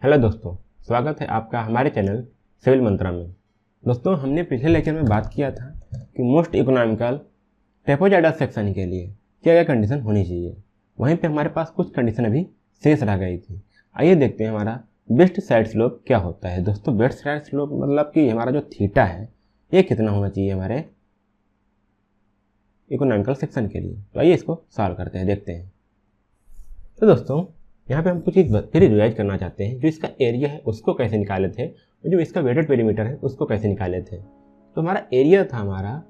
Hello दोस्तों, स्वागत है आपका हमारे चैनल सिविल मंत्रा में। दोस्तों, हमने पिछले लेक्चर में बात किया था कि मोस्ट इकोनॉमिकल ट्रेपेजॉइडल सेक्शन के लिए क्या क्या कंडीशन होनी चाहिए। वहीं पे हमारे पास कुछ कंडीशन अभी शेष रह गई थी। आइए देखते हैं हमारा बेस्ट साइड स्लोप क्या होता है। दोस्तों, बेस्ट साइड स्लोप मतलब कि हमारा जो थीटा है ये कितना होना चाहिए हमारे इकोनॉमिकल सेक्शन के लिए। तो आइए इसको सॉल्व करते हैं, देखते हैं। तो दोस्तों, यहाँ पे हम कुछ चीज़ फिर रिवाइज करना चाहते हैं। जो इसका एरिया है उसको कैसे निकाले थे और जो इसका वेटेड पेरीमीटर है उसको कैसे निकाले थे। तो हमारा एरिया था, हमारा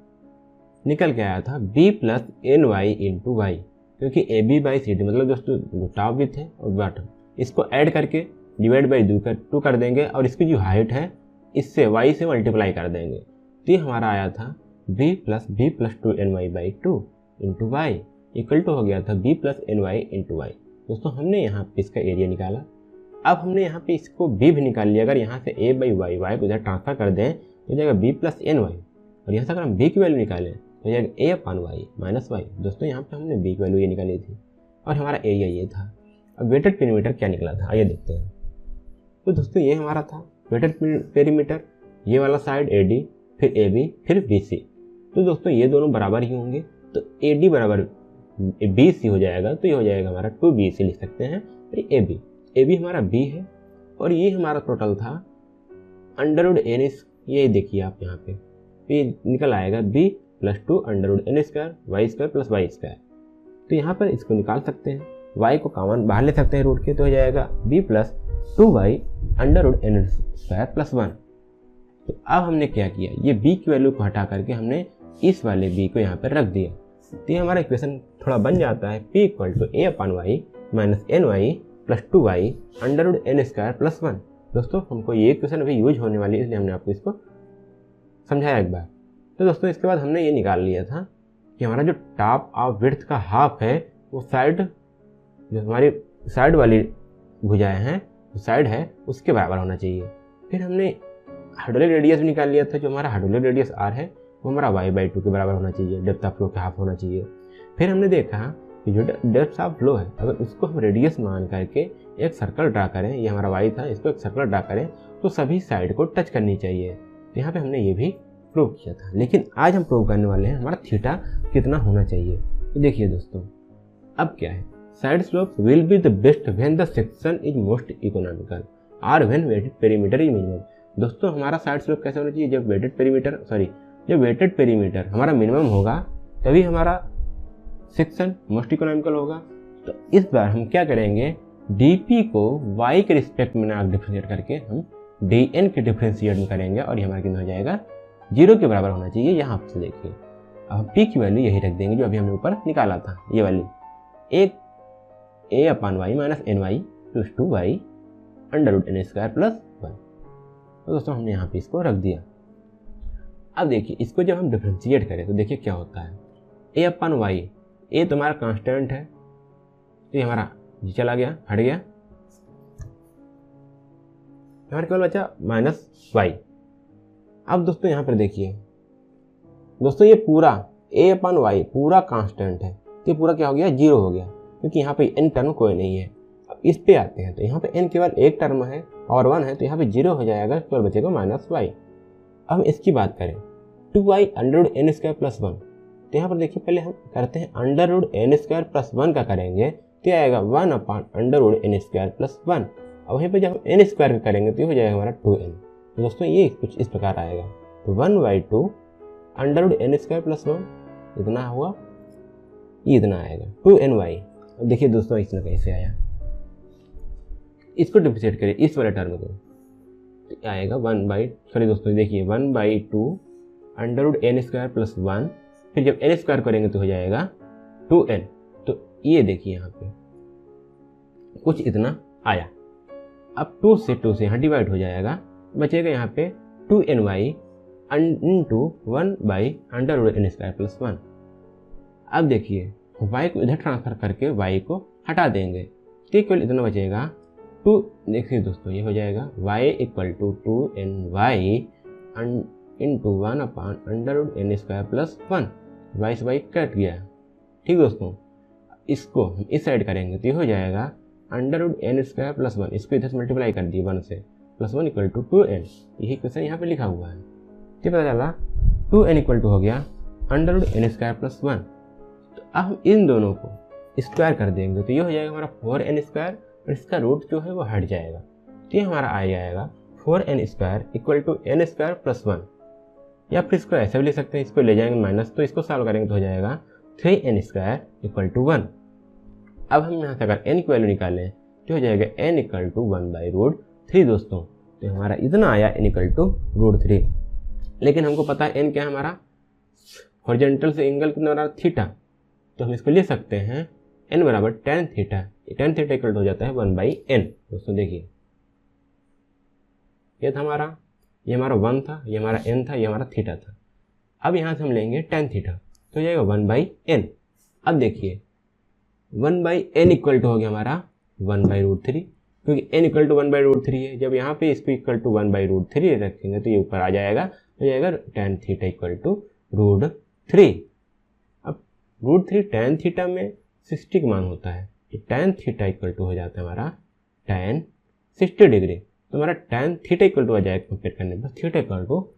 निकल के आया था b plus N Y into Y, क्योंकि A B by C D मतलब दोस्तों टॉप भी थे और बॉटम, इसको ऐड करके डिवाइड बाई 2 कर देंगे और इसकी जो हाइट है इससे y से मल्टीप्लाई कर देंगे। तो ये हमारा आया था b plus 2 n y by 2 into y equal to हो गया था b plus N Y into y. दोस्तों, हमने यहाँ पे इसका एरिया निकाला। अब हमने यहाँ पे इसको b भी निकाल लिया। अगर यहाँ से a बाई वाई वाई को इधर ट्रांसफर कर दें तो हो जाएगा b प्लस एन वाई, और यहाँ से अगर हम b की वैल्यू निकालें तो हो जाएगा a upon y minus y. दोस्तों, यहाँ पे हमने b की वैल्यू ये निकाली थी और हमारा एरिया ये था। अब वेटेड पेरीमीटर क्या निकला था, आइए देखते हैं। तो दोस्तों, ये हमारा था वेटेड पेरीमीटर, ये वाला साइड AD, फिर AB, फिर BC। तो दोस्तों, ये दोनों बराबर ही होंगे, तो AD बराबर BC हो जाएगा, तो ये हो जाएगा हमारा 2BC लिख सकते हैं। फिर AB हमारा B है और ये हमारा टोटल था अंडरवुड n, ये देखिए आप यहाँ पे ये निकल आएगा B plus 2 under root n square y square plus y square. तो यहाँ पर इसको निकाल सकते हैं, y को कॉमन बाहर ले सकते हैं रूट के, तो हो जाएगा B plus 2y under root n square plus 1। तो अब हमने क्या किया, ये b की वैल्यू को हटा करके हमने इस वाले b को यहाँ पर रख दिया। तो ये हमारा इक्वेशन थोड़ा बन जाता है p equal to a upon y minus n y plus 2y under root n square plus 1। दोस्तों, हमको ये इक्वेशन अभी यूज होने वाली है, इसलिए हमने आपको इसको समझाया एक बार। तो दोस्तों, इसके बाद हमने ये निकाल लिया था कि हमारा जो टॉप ऑफ विड्थ का हाफ है वो साइड, जो हमारी साइड वाली भुजाएं हैं, जो साइड है उसके बराबर होना चाहिए। फिर हमने हाइड्रोलिक रेडियस भी निकाल लिया था। जो हमारा हाइड्रोलिक रेडियस r है वो हमारा y/2 के बराबर होना चाहिए, डेप्थ ऑफ फ्लो के हाफ होना चाहिए। फिर हमने देखा कि जो डेप्थ ऑफ फ्लो है अगर उसको हम रेडियस मान करके एक सर्कल ड्रा करें, ये हमारा y था, इसको एक सर्कल ड्रा करें तो सभी साइड को टच करनी चाहिए। तो यहाँ पे हमने ये भी प्रूव किया था। लेकिन आज हम प्रूव करने वाले हैं हमारा थीटा कितना होना चाहिए। तो देखिए दोस्तों, अब क्या है, side slope will be the best when the section is most economical और when wetted perimeter is minimum. दोस्तों, हमारा साइड स्लोप कैसे होना चाहिए, जब वेटेड पेरीमीटर हमारा मिनिमम होगा तभी हमारा सेक्शन मोस्ट इकोनॉमिकल होगा। तो इस बार हम क्या करेंगे, dp को y के रिस्पेक्ट में डिफरेंशिएट करके हम dn के डिफरेंशिएट में करेंगे और ये हमारा कितना हो जाएगा, 0 के बराबर होना चाहिए। यहाँ से देखिए, अब हम p की वैल्यू यही रख देंगे जो अभी हमने ऊपर निकाला था, ये वाली एक a upon y minus n y plus 2y under root n square plus 1। तो दोस्तों, हमने यहाँ पे इसको रख दिया। अब देखिए, इसको जब हम डिफरेंशिएट करें तो देखिए क्या होता है, a अपान वाई, a तो हमारा कांस्टेंट है, तो ये हमारा ये चला गया, हट गया, हमारे केवल बचा माइनस वाई। अब दोस्तों यहाँ पर देखिए दोस्तों, ये पूरा a अपान वाई पूरा कांस्टेंट है, तो ये पूरा क्या हो गया, 0 हो गया, क्योंकि यहाँ पे n टर्म कोई नहीं है। अब इस पे आते हैं तो यहाँ पे n केवल एक टर्म है और 1 है, तो यहाँ पे 0 हो जाएगा, केवल बचेगा माइनस वाई। अब हम इसकी बात करें, 2y under root n square plus 1, तो यहाँ पर देखिए पहले हम करते हैं अंडरवुड n स्क्वायर प्लस 1 का करेंगे तो आएगा 1 upon under root n square plus 1। अब वहीं पर जब हम n स्क्वायर का करेंगे तो ये हो जाएगा हमारा 2n। तो दोस्तों, ये कुछ इस प्रकार आएगा, तो 1/2 अंडरवुड n स्क्वायर प्लस 1 इतना हुआ, ये इतना आएगा 2ny। अब देखिए दोस्तों, इतना कैसे आया, इसको डिफरेंशिएट करिए इस वाले टर्म को, तो आएगा 1/2 अंडरवुड n स्क्वायर प्लस 1, फिर जब n स्क्वायर करेंगे तो हो जाएगा 2n। तो ये देखिए यहाँ पे कुछ इतना आया। अब 2 से यहाँ डिवाइड हो जाएगा, बचेगा यहाँ पे 2ny इंटू 1/अंडरवुड n स्क्वायर प्लस 1। अब देखिए y को इधर ट्रांसफर करके y को हटा देंगे, तो केवल इतना बचेगा 2। देखिए दोस्तों, ये हो जाएगा y equal to 2ny into 1 upon under root n square plus 1, y से y कट गया। ठीक दोस्तों, इसको हम इस साइड करेंगे तो ये हो जाएगा √n² + 1, इसको इधर से मल्टीप्लाई कर दिए 1 से, +1 = 2n। यही क्वेश्चन यहाँ पे लिखा हुआ है। ठीक पता चला, 2n = हो गया √n² + 1। तो अब हम इन दोनों को स्क्वायर कर देंगे तो ये हो जाएगा हमारा 4n² और इसका रूट जो है वो हट जाएगा। तो ये हमारा आ जाएगा 4n² = n² + 1। या फिर इसको ऐसे भी लिख सकते हैं, इसको ले जाएंगे माइनस, तो इसको सॉल्व करेंगे तो हो जाएगा 3n² = 1। अब हम यहाँ से अगर n की वैल्यू निकालें तो हो जाएगा n = 1/√3 दोस्तों। तो हमारा इतना आया n = √3। लेकिन हमको पता है n क्या है हमारा, हॉरिजॉन्टल से एंगल कितना बना थीटा, तो हम इसको लिख सकते हैं n = tan theta. tan theta equal हो जाता है 1/n। दोस्तों देखिए, ये था हमारा, ये हमारा 1 था, ये हमारा n था, ये हमारा थीटा था। अब यहाँ से हम लेंगे tan थीटा, तो हो जाएगा 1/n। अब देखिए 1/n इक्वल टू हो गया हमारा 1/√3, क्योंकि n इक्वल टू 1/√3 है। जब यहाँ पे इसको इक्वल टू 1/√3 रखेंगे तो ये ऊपर आ जाएगा, हो जाएगा tan थीटा इक्वल टू √3। अब √3 tan थीटा में 60 का मान होता है, तो tan थीटा इक्वल टू हो जाता है हमारा tan 60 डिग्री। तो हमारा tan थीटा इक्वल टू आ जाएगा, कंपेयर करने पर थीटा इक्वल टू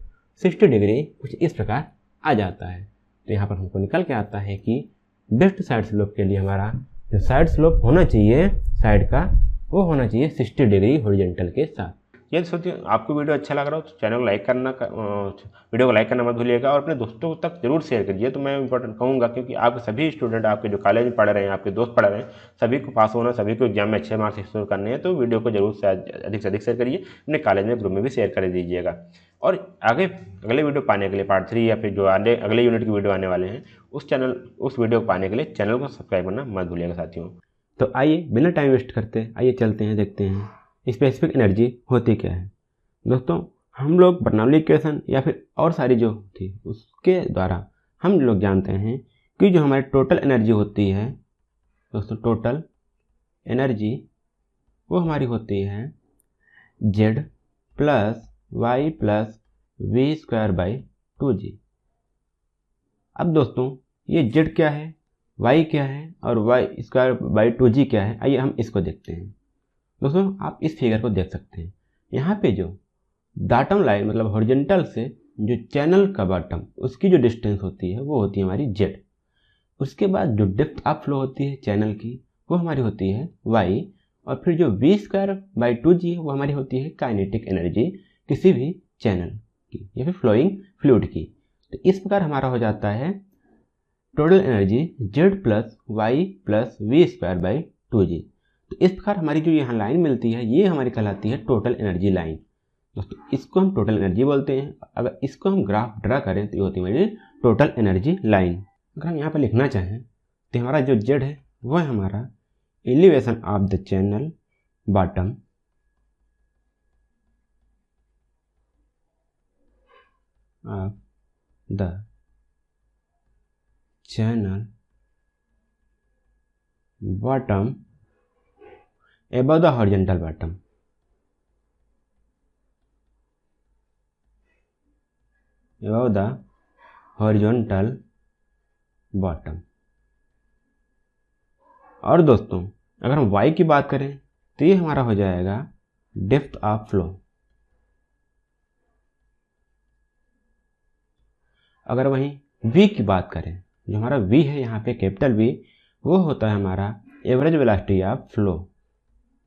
60 डिग्री कुछ इस प्रकार आ जाता है। तो यहाँ पर हमको निकल के आता है कि बेस्ट साइड स्लोप के लिए हमारा जो साइड स्लोप होना चाहिए साइड का, वो होना चाहिए 60 डिग्री हॉरिजॉन्टल के साथ। ये सोचिए, आपको वीडियो अच्छा लग रहा हो तो चैनल को लाइक करना, वीडियो को लाइक करना मत भूलिएगा और अपने दोस्तों तक जरूर शेयर करिए। तो मैं इंपॉर्टेंट कहूँगा, क्योंकि आपके सभी स्टूडेंट, आपके जो कॉलेज में पढ़ रहे हैं, आपके दोस्त पढ़ रहे हैं, सभी को पास होना, सभी को एग्जाम में अच्छे मार्क्स स्कोर करने हैं। तो वीडियो को जरूर से अधिक शेयर करिए, अपने कॉलेज में ग्रुप में भी शेयर कर दीजिएगा। और आगे अगले वीडियो पाने के लिए, पार्ट 3 या फिर जो अगले यूनिट की वीडियो आने वाले हैं, उस वीडियो को पाने के लिए चैनल को सब्सक्राइब करना मत भूलिएगा साथियों। तो आइए बिना टाइम वेस्ट करते आइए चलते हैं, देखते हैं स्पेसिफिक एनर्जी होती क्या है। दोस्तों हम लोग बर्नौली इक्वेशन या फिर और सारी जो थी उसके द्वारा हम लोग जानते हैं कि जो हमारी टोटल एनर्जी होती है दोस्तों, टोटल एनर्जी वो हमारी होती है Z + Y + v²/2g। अब दोस्तों ये Z क्या है, Y क्या है और y²/2g क्या है, आइए हम इसको देखते हैं। दोस्तों आप इस फिगर को देख सकते हैं, यहाँ पे जो बॉटम लाइन मतलब हॉरिजॉन्टल से जो चैनल का बॉटम उसकी जो डिस्टेंस होती है वो होती है हमारी Z। उसके बाद जो डेप्थ ऑफ फ्लो होती है चैनल की वो हमारी होती है Y, और फिर जो v²/2g है वो हमारी होती है काइनेटिक एनर्जी किसी भी चैनल की या फिर फ्लोइंग फ्लूइड की। तो इस प्रकार हमारा हो जाता है total energy Z + Y + v²/2g। तो इस प्रकार हमारी जो यहाँ लाइन मिलती है ये हमारी कहलाती है टोटल एनर्जी लाइन। दोस्तों इसको हम टोटल एनर्जी बोलते हैं। अगर इसको हम ग्राफ ड्रा करें तो ये होती है हमारी टोटल एनर्जी लाइन। अगर हम यहाँ पर लिखना चाहें तो हमारा जो Z है वो है हमारा elevation of the channel bottom of the channel bottom above the horizontal bottom। above the horizontal bottom। और दोस्तों अगर हम y की बात करें तो ये हमारा हो जाएगा डेप्थ ऑफ फ्लो। अगर वहीं v की बात करें, जो हमारा v है यहाँ पे कैपिटल V, वो होता है हमारा average velocity of flow.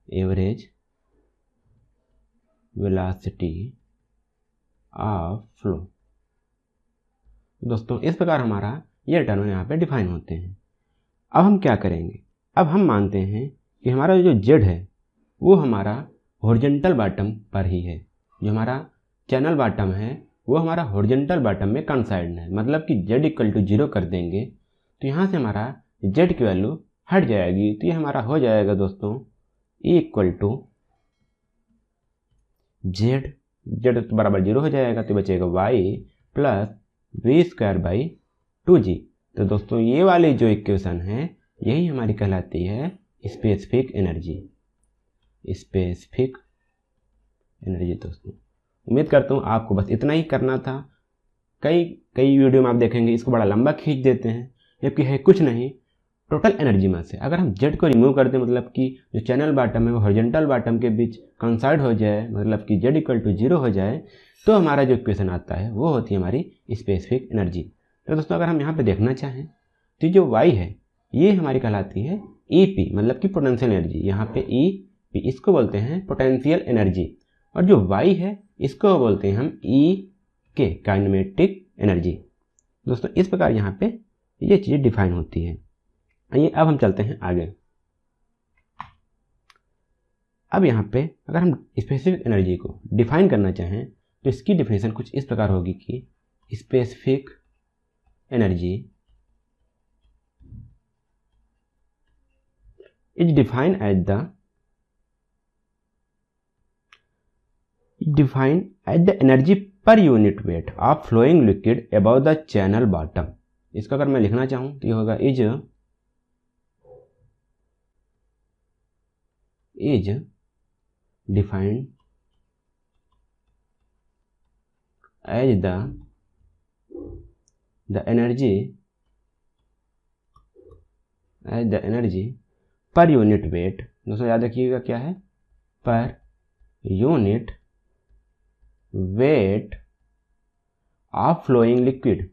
Average velocity of flow. दोस्तों इस प्रकार हमारा ये टर्म यहाँ पे डिफाइन होते हैं। अब हम क्या करेंगे, अब हम मानते हैं कि हमारा जो Z है वो हमारा हॉरिजॉन्टल बॉटम पर ही है। जो हमारा चैनल बॉटम है वो हमारा हॉरिजॉन्टल बॉटम में कंसाइड है, मतलब कि Z = 0 कर देंगे तो यहाँ से हमारा Z की वैल्यू हट जाएगी। तो ये हमारा हो जाएगा दोस्तों E = Z बराबर 0 हो जाएगा, तो बचेगा Y + v²/2g। तो दोस्तों ये वाली जो इक्वेशन है यही हमारी कहलाती है स्पेसिफिक एनर्जी। स्पेसिफिक एनर्जी दोस्तों उम्मीद करता हूँ आपको बस इतना ही करना था। कई वीडियो में आप देखेंगे इसको बड़ा लंबा खींच देते हैं, जबकि है कुछ नहीं, टोटल एनर्जी मास है। अगर हम जेड को रिमूव कर दें, मतलब कि जो चैनल बॉटम है वो हॉरिजॉन्टल बॉटम के बीच कंसाइड हो जाए, मतलब कि जेड इक्वल टू 0 हो जाए, तो हमारा जो इक्वेशन आता है वो होती है हमारी स्पेसिफिक एनर्जी। तो दोस्तों अगर हम यहाँ पे देखना चाहें तो जो वाई है ये हमारी कहलाती है ई पी, मतलब कि पोटेंशियल एनर्जी। यहाँ पे ई पी इसको बोलते हैं पोटेंशियल एनर्जी, और जो वाई है इसको बोलते हैं हम ई के काइनेमेटिक एनर्जी। दोस्तों इस प्रकार यहाँ पे ये चीज़ डिफाइन होती है। आइए अब हम चलते हैं आगे। अब यहाँ पे अगर हम स्पेसिफिक एनर्जी को डिफाइन करना चाहें तो इसकी डिफिनेशन कुछ इस प्रकार होगी कि specific energy is defined as the energy per unit weight of flowing liquid above the channel bottom. इसका अगर मैं लिखना चाहूँ तो ये होगा is defined as the energy per unit weight. दोस्तों याद रखिएगा क्या है, per unit weight of flowing liquid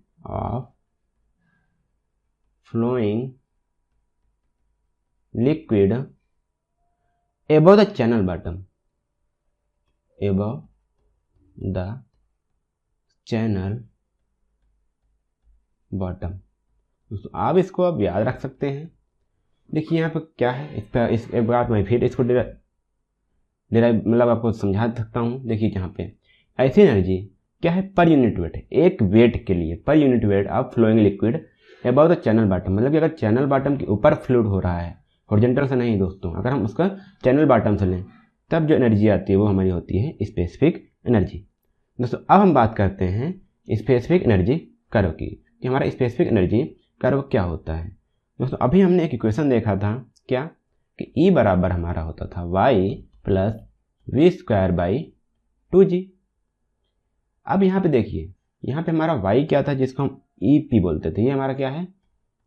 above the channel bottom, दोस्तों आप इसको अब याद रख सकते हैं। देखिए यहाँ पर क्या है, इस पर इस एक बार मैं फिर इसको डिराइव मतलब आपको समझा सकता हूँ। देखिए यहाँ पे ऐसी एनर्जी क्या है, पर यूनिट वेट है, एक वेट के लिए per unit weight of flowing liquid above the channel bottom, मतलब कि अगर चैनल बॉटम के ऊपर फ्लूइड हो रहा है, हॉरिजॉन्टल से नहीं दोस्तों, अगर हम उसका चैनल बॉटम से लें तब जो एनर्जी आती है वो हमारी होती है स्पेसिफिक एनर्जी। दोस्तों अब हम बात करते हैं स्पेसिफिक एनर्जी कर्व की, कि हमारा स्पेसिफिक एनर्जी कर्व क्या होता है। दोस्तों अभी हमने एक इक्वेशन देखा था क्या, कि E बराबर हमारा होता था y plus we square by 2g। अब यहाँ पे देखिए, यहाँ पे हमारा y क्या था जिसको हम EP बोलते थे, ये हमारा क्या है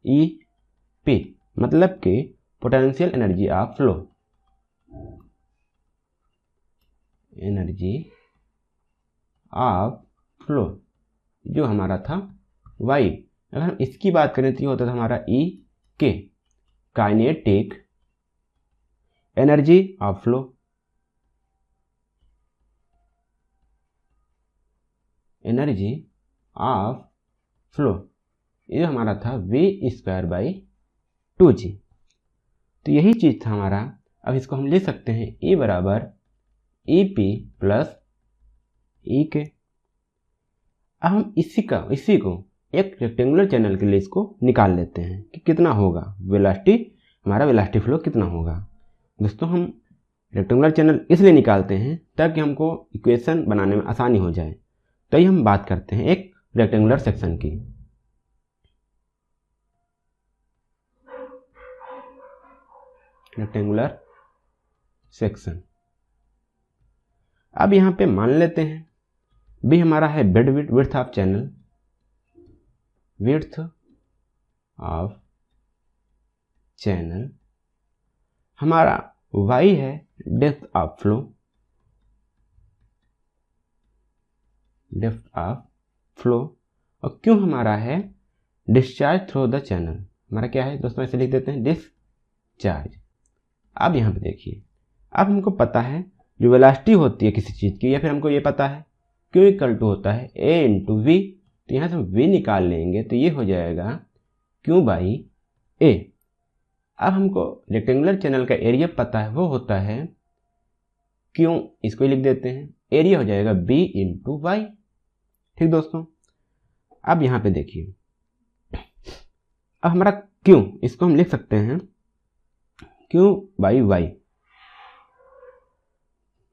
EP, मतलब कि पोटेंशियल एनर्जी ऑफ फ्लो, जो हमारा था y। अगर हम इसकी बात करें तो ये होता था हमारा E के काइनेटिक एनर्जी ऑफ फ्लो, ये हमारा था वी स्क्वायर बाई 2g। तो यही चीज़ था हमारा। अब इसको हम लिख सकते हैं E बराबर EP प्लस E के। अब हम इसी को एक रेक्टेंगुलर चैनल के लिए इसको निकाल लेते हैं कि कितना होगा वेलोसिटी, हमारा वेलोसिटी फ्लो कितना होगा। दोस्तों हम रेक्टेंगुलर चैनल इसलिए निकालते हैं ताकि हमको इक्वेशन बनाने में आसानी हो जाए। तो ये हम बात करते हैं एक रेक्टेंगुलर सेक्शन की। रेक्टेंगुलर सेक्शन, अब यहाँ पे मान लेते हैं बी हमारा है बेड विड्थ ऑफ चैनल, हमारा y है डेप्थ ऑफ फ्लो, और क्यों हमारा है डिस्चार्ज थ्रू द चैनल, हमारा क्या है दोस्तों, ऐसे लिख देते हैं डिस्चार्ज। अब यहाँ पे देखिए, अब हमको पता है जो वेलोसिटी होती है किसी चीज़ की, या फिर हमको ये पता है Q इक्वल टू होता है A इंटू वी। तो यहाँ से हम V निकाल लेंगे तो ये हो जाएगा Q बाई A। अब हमको रेक्टेंगुलर चैनल का एरिया पता है, वो होता है Q, इसको ही लिख देते हैं, एरिया हो जाएगा B इंटू वाई। ठीक दोस्तों, अब यहाँ पे देखिए, अब हमारा Q, इसको हम लिख सकते हैं Q बाई वाई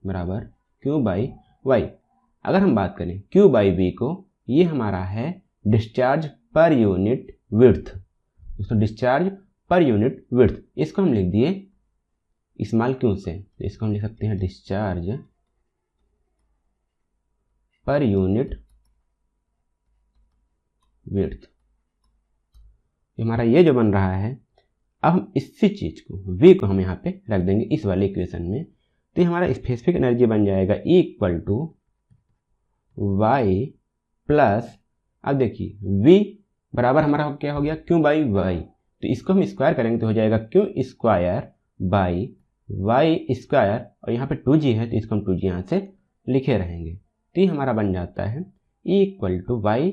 बराबर Q बाई वाई। अगर हम बात करें Q बाई V को, ये हमारा है डिस्चार्ज पर यूनिट विड्थ। दोस्तों डिस्चार्ज पर यूनिट विड्थ, इसको हम लिख दिए स्मॉल क्यू से, तो इसको हम लिख सकते हैं डिस्चार्ज पर यूनिट विड्थ। हमारा ये जो बन रहा है अब हम इसी चीज़ को v को हम यहाँ पे रख देंगे इस वाले इक्वेशन में, तो हमारा स्पेसिफिक एनर्जी बन जाएगा इक्वल टू y प्लस, अब देखिए v बराबर हमारा क्या हो गया q बाई वाई, तो इसको हम स्क्वायर करेंगे तो हो जाएगा q square by y square, और यहाँ पे 2g है तो इसको हम 2g यहाँ से लिखे रहेंगे। तो ये हमारा बन जाता है equal to y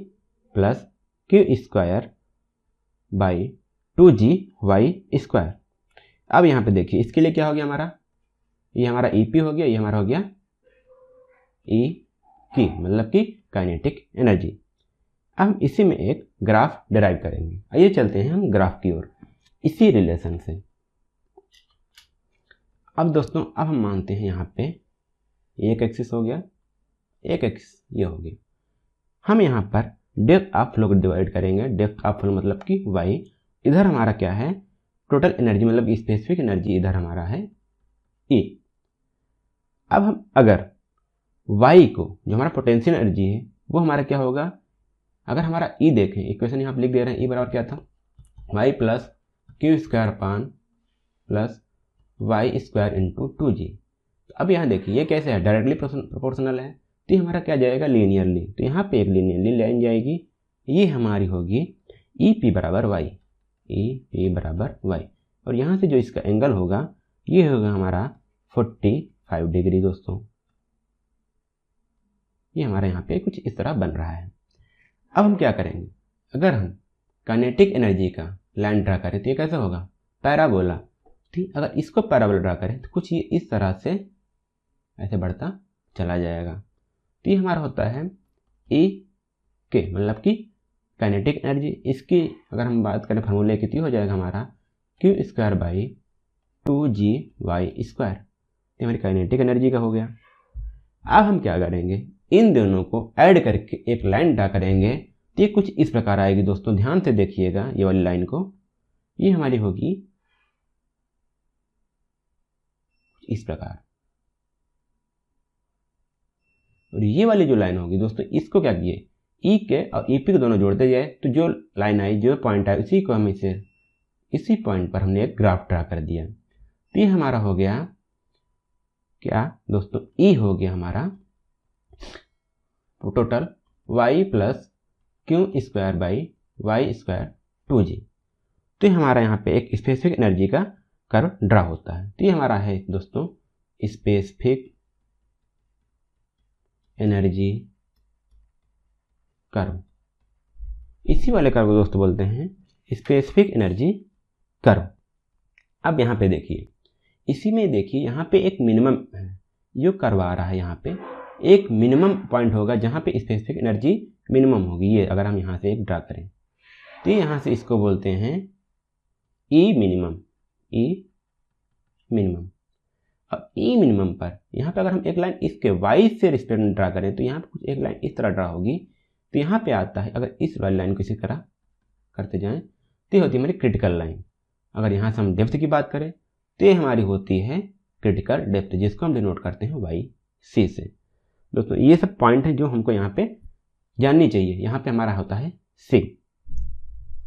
plus q square by 2g Y square. अब यहाँ पे देखिए इसके लिए क्या हो गया हमारा, ये हमारा EP हो गया, ये हमारा हो गया E की, मतलब कि काइनेटिक एनर्जी। अब हम इसी में एक ग्राफ डिराइव करेंगे। आइए चलते हैं हम ग्राफ की ओर इसी रिलेशन से। अब दोस्तों अब हम मानते हैं यहाँ पे एक एक्सिस हो गया, एक एक्सिस ये हो गया। हम यहाँ पर डेप्थ ऑफ फ्लो को डिवाइड करेंगे। डेप्थ ऑफ फ्लो मतलब कि y, इधर हमारा क्या है टोटल एनर्जी मतलब स्पेसिफिक एनर्जी, इधर हमारा है E। अब हम अगर y को जो हमारा पोटेंशियल एनर्जी है वो हमारा क्या होगा, अगर हमारा E देखें, इक्वेशन यहाँ पे लिख दे रहे हैं, E बराबर क्या था y प्लस क्यू स्क्वायर पान plus y square into 2g। तो अब यहाँ देखिए ये कैसे है, डायरेक्टली प्रोपोर्शनल है, तो ये हमारा क्या जाएगा लीनियरली, तो यहाँ पे एक लीनियरली लाइन जाएगी, ये हमारी होगी EP बराबर वाई, EP बराबर वाई, और यहाँ से जो इसका एंगल होगा ये होगा हमारा 45 डिग्री। दोस्तों ये हमारा यहाँ पे कुछ इस तरह बन रहा है। अब हम क्या करेंगे, अगर हम काइनेटिक एनर्जी का लाइन ड्रा करें तो ये कैसे होगा पैराबोला, ठीक। अगर इसको पैराबोला ड्रा करें तो कुछ ये इस तरह से ऐसे बढ़ता चला जाएगा। तो ये हमारा होता है E के मतलब कि काइनेटिक एनर्जी। इसकी अगर हम बात करें फार्मूले की तो हो जाएगा हमारा q square by 2g Y square, तो हमारी काइनेटिक एनर्जी का हो गया। अब हम क्या करेंगे, इन दोनों को ऐड करके एक लाइन ड्रा करेंगे, तो ये कुछ इस प्रकार आएगी। दोस्तों ध्यान से देखिएगा ये वाली लाइन को, ये हमारी होगी इस प्रकार, और ये वाली जो लाइन होगी दोस्तों इसको क्या किए E के और EP के दोनों जोड़ते जाए, तो जो लाइन आई जो पॉइंट आया उसी को हम इसी पॉइंट पर हमने एक ग्राफ ड्रा कर दिया। तो ये हमारा हो गया क्या दोस्तों, E हो गया हमारा total y plus q square by y square 2g। तो ये हमारा यहाँ पे एक स्पेसिफिक एनर्जी का कर्व ड्रा होता है। तो ये हमारा है दोस्तों स्पेसिफिक एनर्जी कर्व। इसी वाले कर्व को दोस्तों बोलते हैं स्पेसिफिक एनर्जी कर्व। अब यहाँ पे देखिए, इसी में देखिए यहाँ पे एक मिनिमम है जो कर्व आ रहा है, यहाँ पे एक मिनिमम पॉइंट होगा जहाँ पे स्पेसिफिक एनर्जी मिनिमम होगी। ये अगर हम यहाँ से एक ड्रा करें तो यहाँ से इसको बोलते हैं E मिनिमम, E मिनिमम। अब E मिनिमम पर यहाँ पे अगर हम एक लाइन इसके वाई से रिस्पेक्ट में ड्रा करें तो यहाँ पे कुछ एक लाइन इस तरह ड्रा होगी। तो यहाँ पे आता है, अगर इस वाली लाइन को इसी तरह करते जाएं तो ये होती है हमारी क्रिटिकल लाइन। अगर यहाँ से हम डेप्थ की बात करें तो ये हमारी होती है क्रिटिकल डेप्थ, जिसको हम डिनोट करते हैं वाई सी से। दोस्तों ये सब पॉइंट है जो हमको यहाँ पे जाननी चाहिए। यहाँ पे हमारा होता है सी,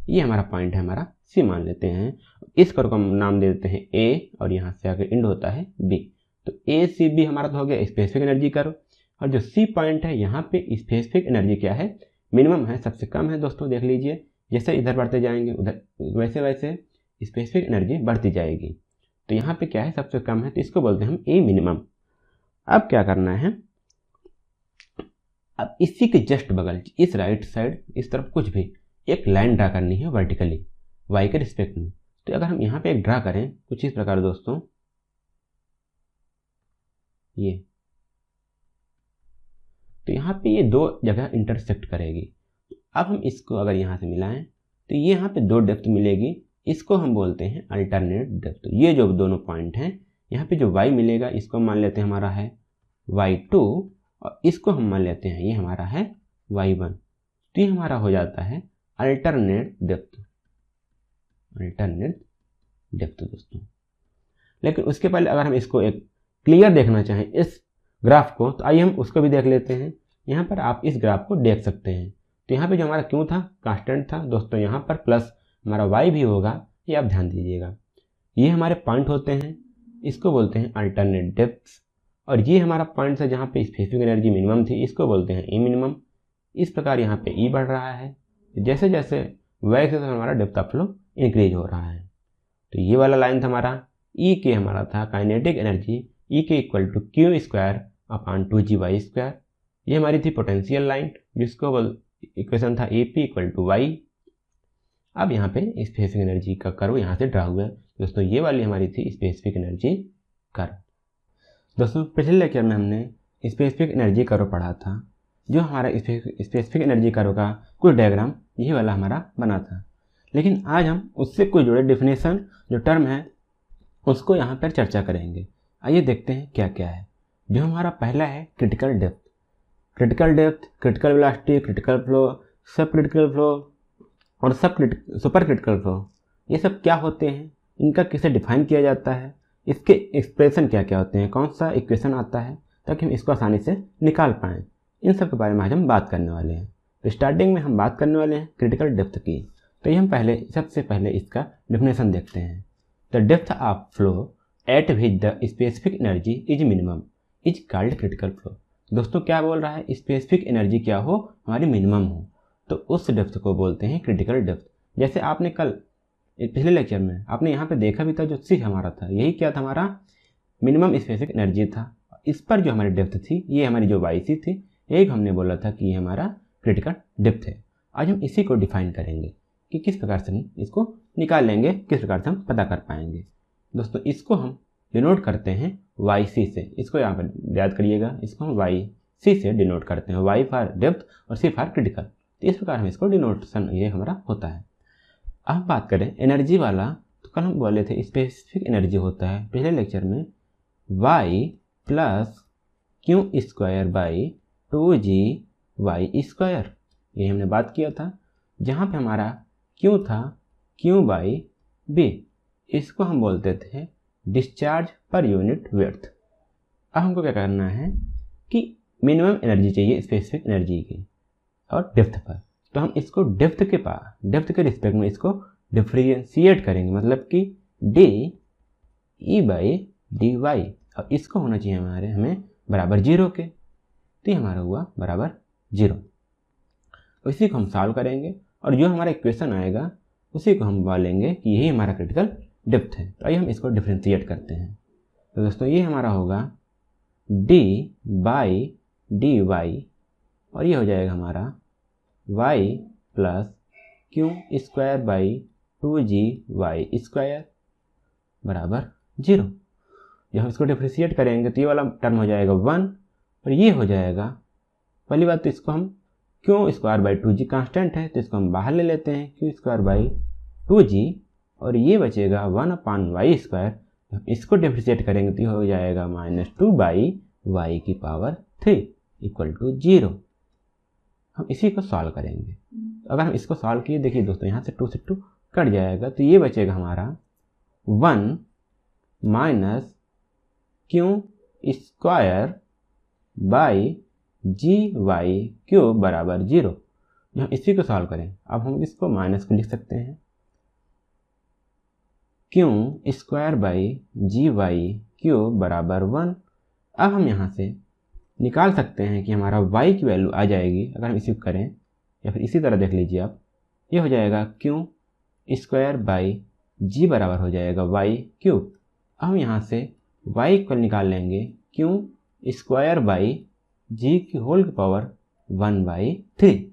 ये हमारा पॉइंट है, हमारा सी मान लेते हैं। इस कर्व को हम नाम दे देते हैं ए, और यहाँ से आगे इंड होता है बी। तो ए सी बी हमारा तो हो गया स्पेसिफिक एनर्जी कर्व, और जो सी पॉइंट है यहाँ पे स्पेसिफिक एनर्जी क्या है, मिनिमम है, सबसे कम है। दोस्तों देख लीजिए, जैसे इधर बढ़ते जाएंगे उधर वैसे वैसे स्पेसिफिक एनर्जी बढ़ती जाएगी। तो यहाँ पे क्या है, सबसे कम है, तो इसको बोलते हैं हम ए मिनिमम। अब क्या करना है, अब इसी के जस्ट बगल इस राइट साइड इस तरफ कुछ भी एक लाइन ड्रा करनी है वर्टिकली वाई के रिस्पेक्ट में। तो अगर हम यहाँ पे एक ड्रा करें कुछ इस प्रकार दोस्तों, ये तो यहाँ पे ये दो जगह इंटरसेक्ट करेगी। अब हम इसको अगर यहाँ से मिलाएं तो ये यहाँ पे दो डेप्थ मिलेगी, इसको हम बोलते हैं अल्टरनेट डेप्थ। ये जो दोनों पॉइंट हैं यहाँ पे जो y मिलेगा इसको मान लेते हैं हमारा है y2, और इसको हम मान लेते हैं ये हमारा है y1। तो ये हमारा हो जाता है अल्टरनेट डेप्थ, अल्टरनेट डेप्थ दोस्तों। लेकिन उसके पहले अगर हम इसको एक क्लियर देखना चाहें इस ग्राफ को, तो आइए हम उसको भी देख लेते हैं। यहाँ पर आप इस ग्राफ को देख सकते हैं। तो यहाँ पे जो हमारा क्यू था कांस्टेंट था दोस्तों, यहाँ पर प्लस हमारा y भी होगा, ये आप ध्यान दीजिएगा। ये हमारे पॉइंट होते हैं, इसको बोलते हैं अल्टरनेट डेप्थ्स, और ये हमारा पॉइंट है जहाँ पे स्पेसिफिक एनर्जी मिनिमम थी, इसको बोलते हैं ई मिनिमम। इस प्रकार यहाँ पे ई बढ़ रहा है, जैसे जैसे वैसे हमारा डेप्थ ऑफ फ्लो इंक्रीज हो रहा है। तो ये वाला लाइन था हमारा ई के, हमारा था काइनेटिक एनर्जी ई के equal to Q square upon 2g/2। ये हमारी थी पोटेंशियल लाइन, जिसको इक्वेशन था a p equal to y. अब यहाँ पे स्पेसिफिक एनर्जी का कर्व यहाँ से ड्रा हुआ है दोस्तों, ये वाली हमारी थी स्पेसिफिक एनर्जी कर्व। दोस्तों पिछले लेक्चर में हमने स्पेसिफिक एनर्जी कर्व पढ़ा था, जो हमारा स्पेसिफिक एनर्जी कर्व का कुछ डायग्राम ये वाला हमारा बना था। लेकिन आज हम उससे कोई जुड़े डेफिनेशन जो टर्म है उसको यहाँ पर चर्चा करेंगे। आइए देखते हैं क्या क्या है। जो हमारा पहला है critical depth. Critical depth, critical velocity, critical flow, सब क्रिटिकल फ्लो और सुपर क्रिटिकल फ्लो, ये सब क्या होते हैं, इनका किसे डिफाइन किया जाता है, इसके एक्सप्रेशन क्या क्या होते हैं, कौन सा इक्वेशन आता है, ताकि हम इसको आसानी से निकाल पाएँ, इन सब के बारे में आज हम बात करने वाले हैं। तो स्टार्टिंग में हम बात करने वाले हैं क्रिटिकल डेप्थ की। तो ये हम सबसे पहले इसका डेफिनेशन देखते हैं। The depth of flow eight which the specific energy is minimum is called critical flow. दोस्तों क्या बोल रहा है, स्पेसिफिक एनर्जी क्या हो, हमारी मिनिमम हो, तो उस डेप्थ को बोलते हैं क्रिटिकल डेप्थ। जैसे आपने कल पिछले लेक्चर में आपने यहाँ पे देखा भी था, जो सी हमारा था यही क्या था, हमारा मिनिमम स्पेसिफिक एनर्जी था। इस पर जो हमारी डेप्थ थी, ये हमारी जो वाई सी थी, यही हमने बोला था कि ये हमारा क्रिटिकल डेप्थ है। आज हम इसी को डिफाइन करेंगे कि किस प्रकार से हम इसको निकाल लेंगे, किस प्रकार से हम पता कर पाएंगे। दोस्तों इसको हम डिनोट करते हैं वाई सी से, इसको यहाँ पर याद करिएगा, इसको हम वाई सी से डिनोट करते हैं, वाई फॉर डेप्थ और सी फॉर क्रिटिकल। तो इस प्रकार हम इसको डिनोटेशन ये हमारा होता है। अब बात करें एनर्जी वाला, तो कल हम बोले थे स्पेसिफिक एनर्जी होता है पिछले लेक्चर में y plus q square by 2g/2, ये हमने बात किया था। जहाँ पे हमारा क्यू था Q/B, इसको हम बोलते थे डिस्चार्ज पर यूनिट विड्थ। अब हमको क्या करना है कि मिनिमम एनर्जी चाहिए स्पेसिफिक एनर्जी की और डेप्थ पर, तो हम इसको डेप्थ के रिस्पेक्ट में इसको डिफ्रेंशिएट करेंगे, मतलब कि dE/dy। अब इसको होना चाहिए हमें बराबर 0 के, तो ये हमारा हुआ बराबर 0। इसी को हम सॉल्व करेंगे और जो हमारा इक्वेशन आएगा उसी को हम बोलेंगे कि यही हमारा क्रिटिकल डेप्थ है। तो आइए हम इसको डिफ्रेंशिएट करते हैं। तो दोस्तों ये हमारा होगा d/dy और ये हो जाएगा हमारा y plus q square by 2g/2 बराबर 0। जब हम इसको डिफ्रेंशिएट करेंगे तो ये वाला टर्म हो जाएगा 1 और ये हो जाएगा, पहली बात तो इसको हम Q square by 2g constant है तो इसको हम बाहर ले लेते हैं, क्यू स्क्वायर बाई 2g और ये बचेगा 1/y²। इसको डिफ्रेंशिएट करेंगे तो ये हो जाएगा -2/y³ इक्वल टू 0। हम इसी को सॉल्व करेंगे। अगर हम इसको सॉल्व किए, देखिए दोस्तों यहाँ से 2 से 2 कट जाएगा, तो ये बचेगा हमारा 1 minus Q square by g/3 बराबर 0। हम इसी को सॉल्व करें, अब हम इसको माइनस को लिख सकते हैं, क्यू स्क्वायर बाई g/3 बराबर 1। अब हम यहाँ से निकाल सकते हैं कि हमारा y की वैल्यू आ जाएगी, अगर हम इसी को करें या फिर इसी तरह देख लीजिए आप, ये हो जाएगा क्यू स्क्वायर बाई g बराबर हो जाएगा y³। अब हम यहाँ से y को निकाल लेंगे, क्यू स्क्वायर बाई g की होल की पावर 1/3।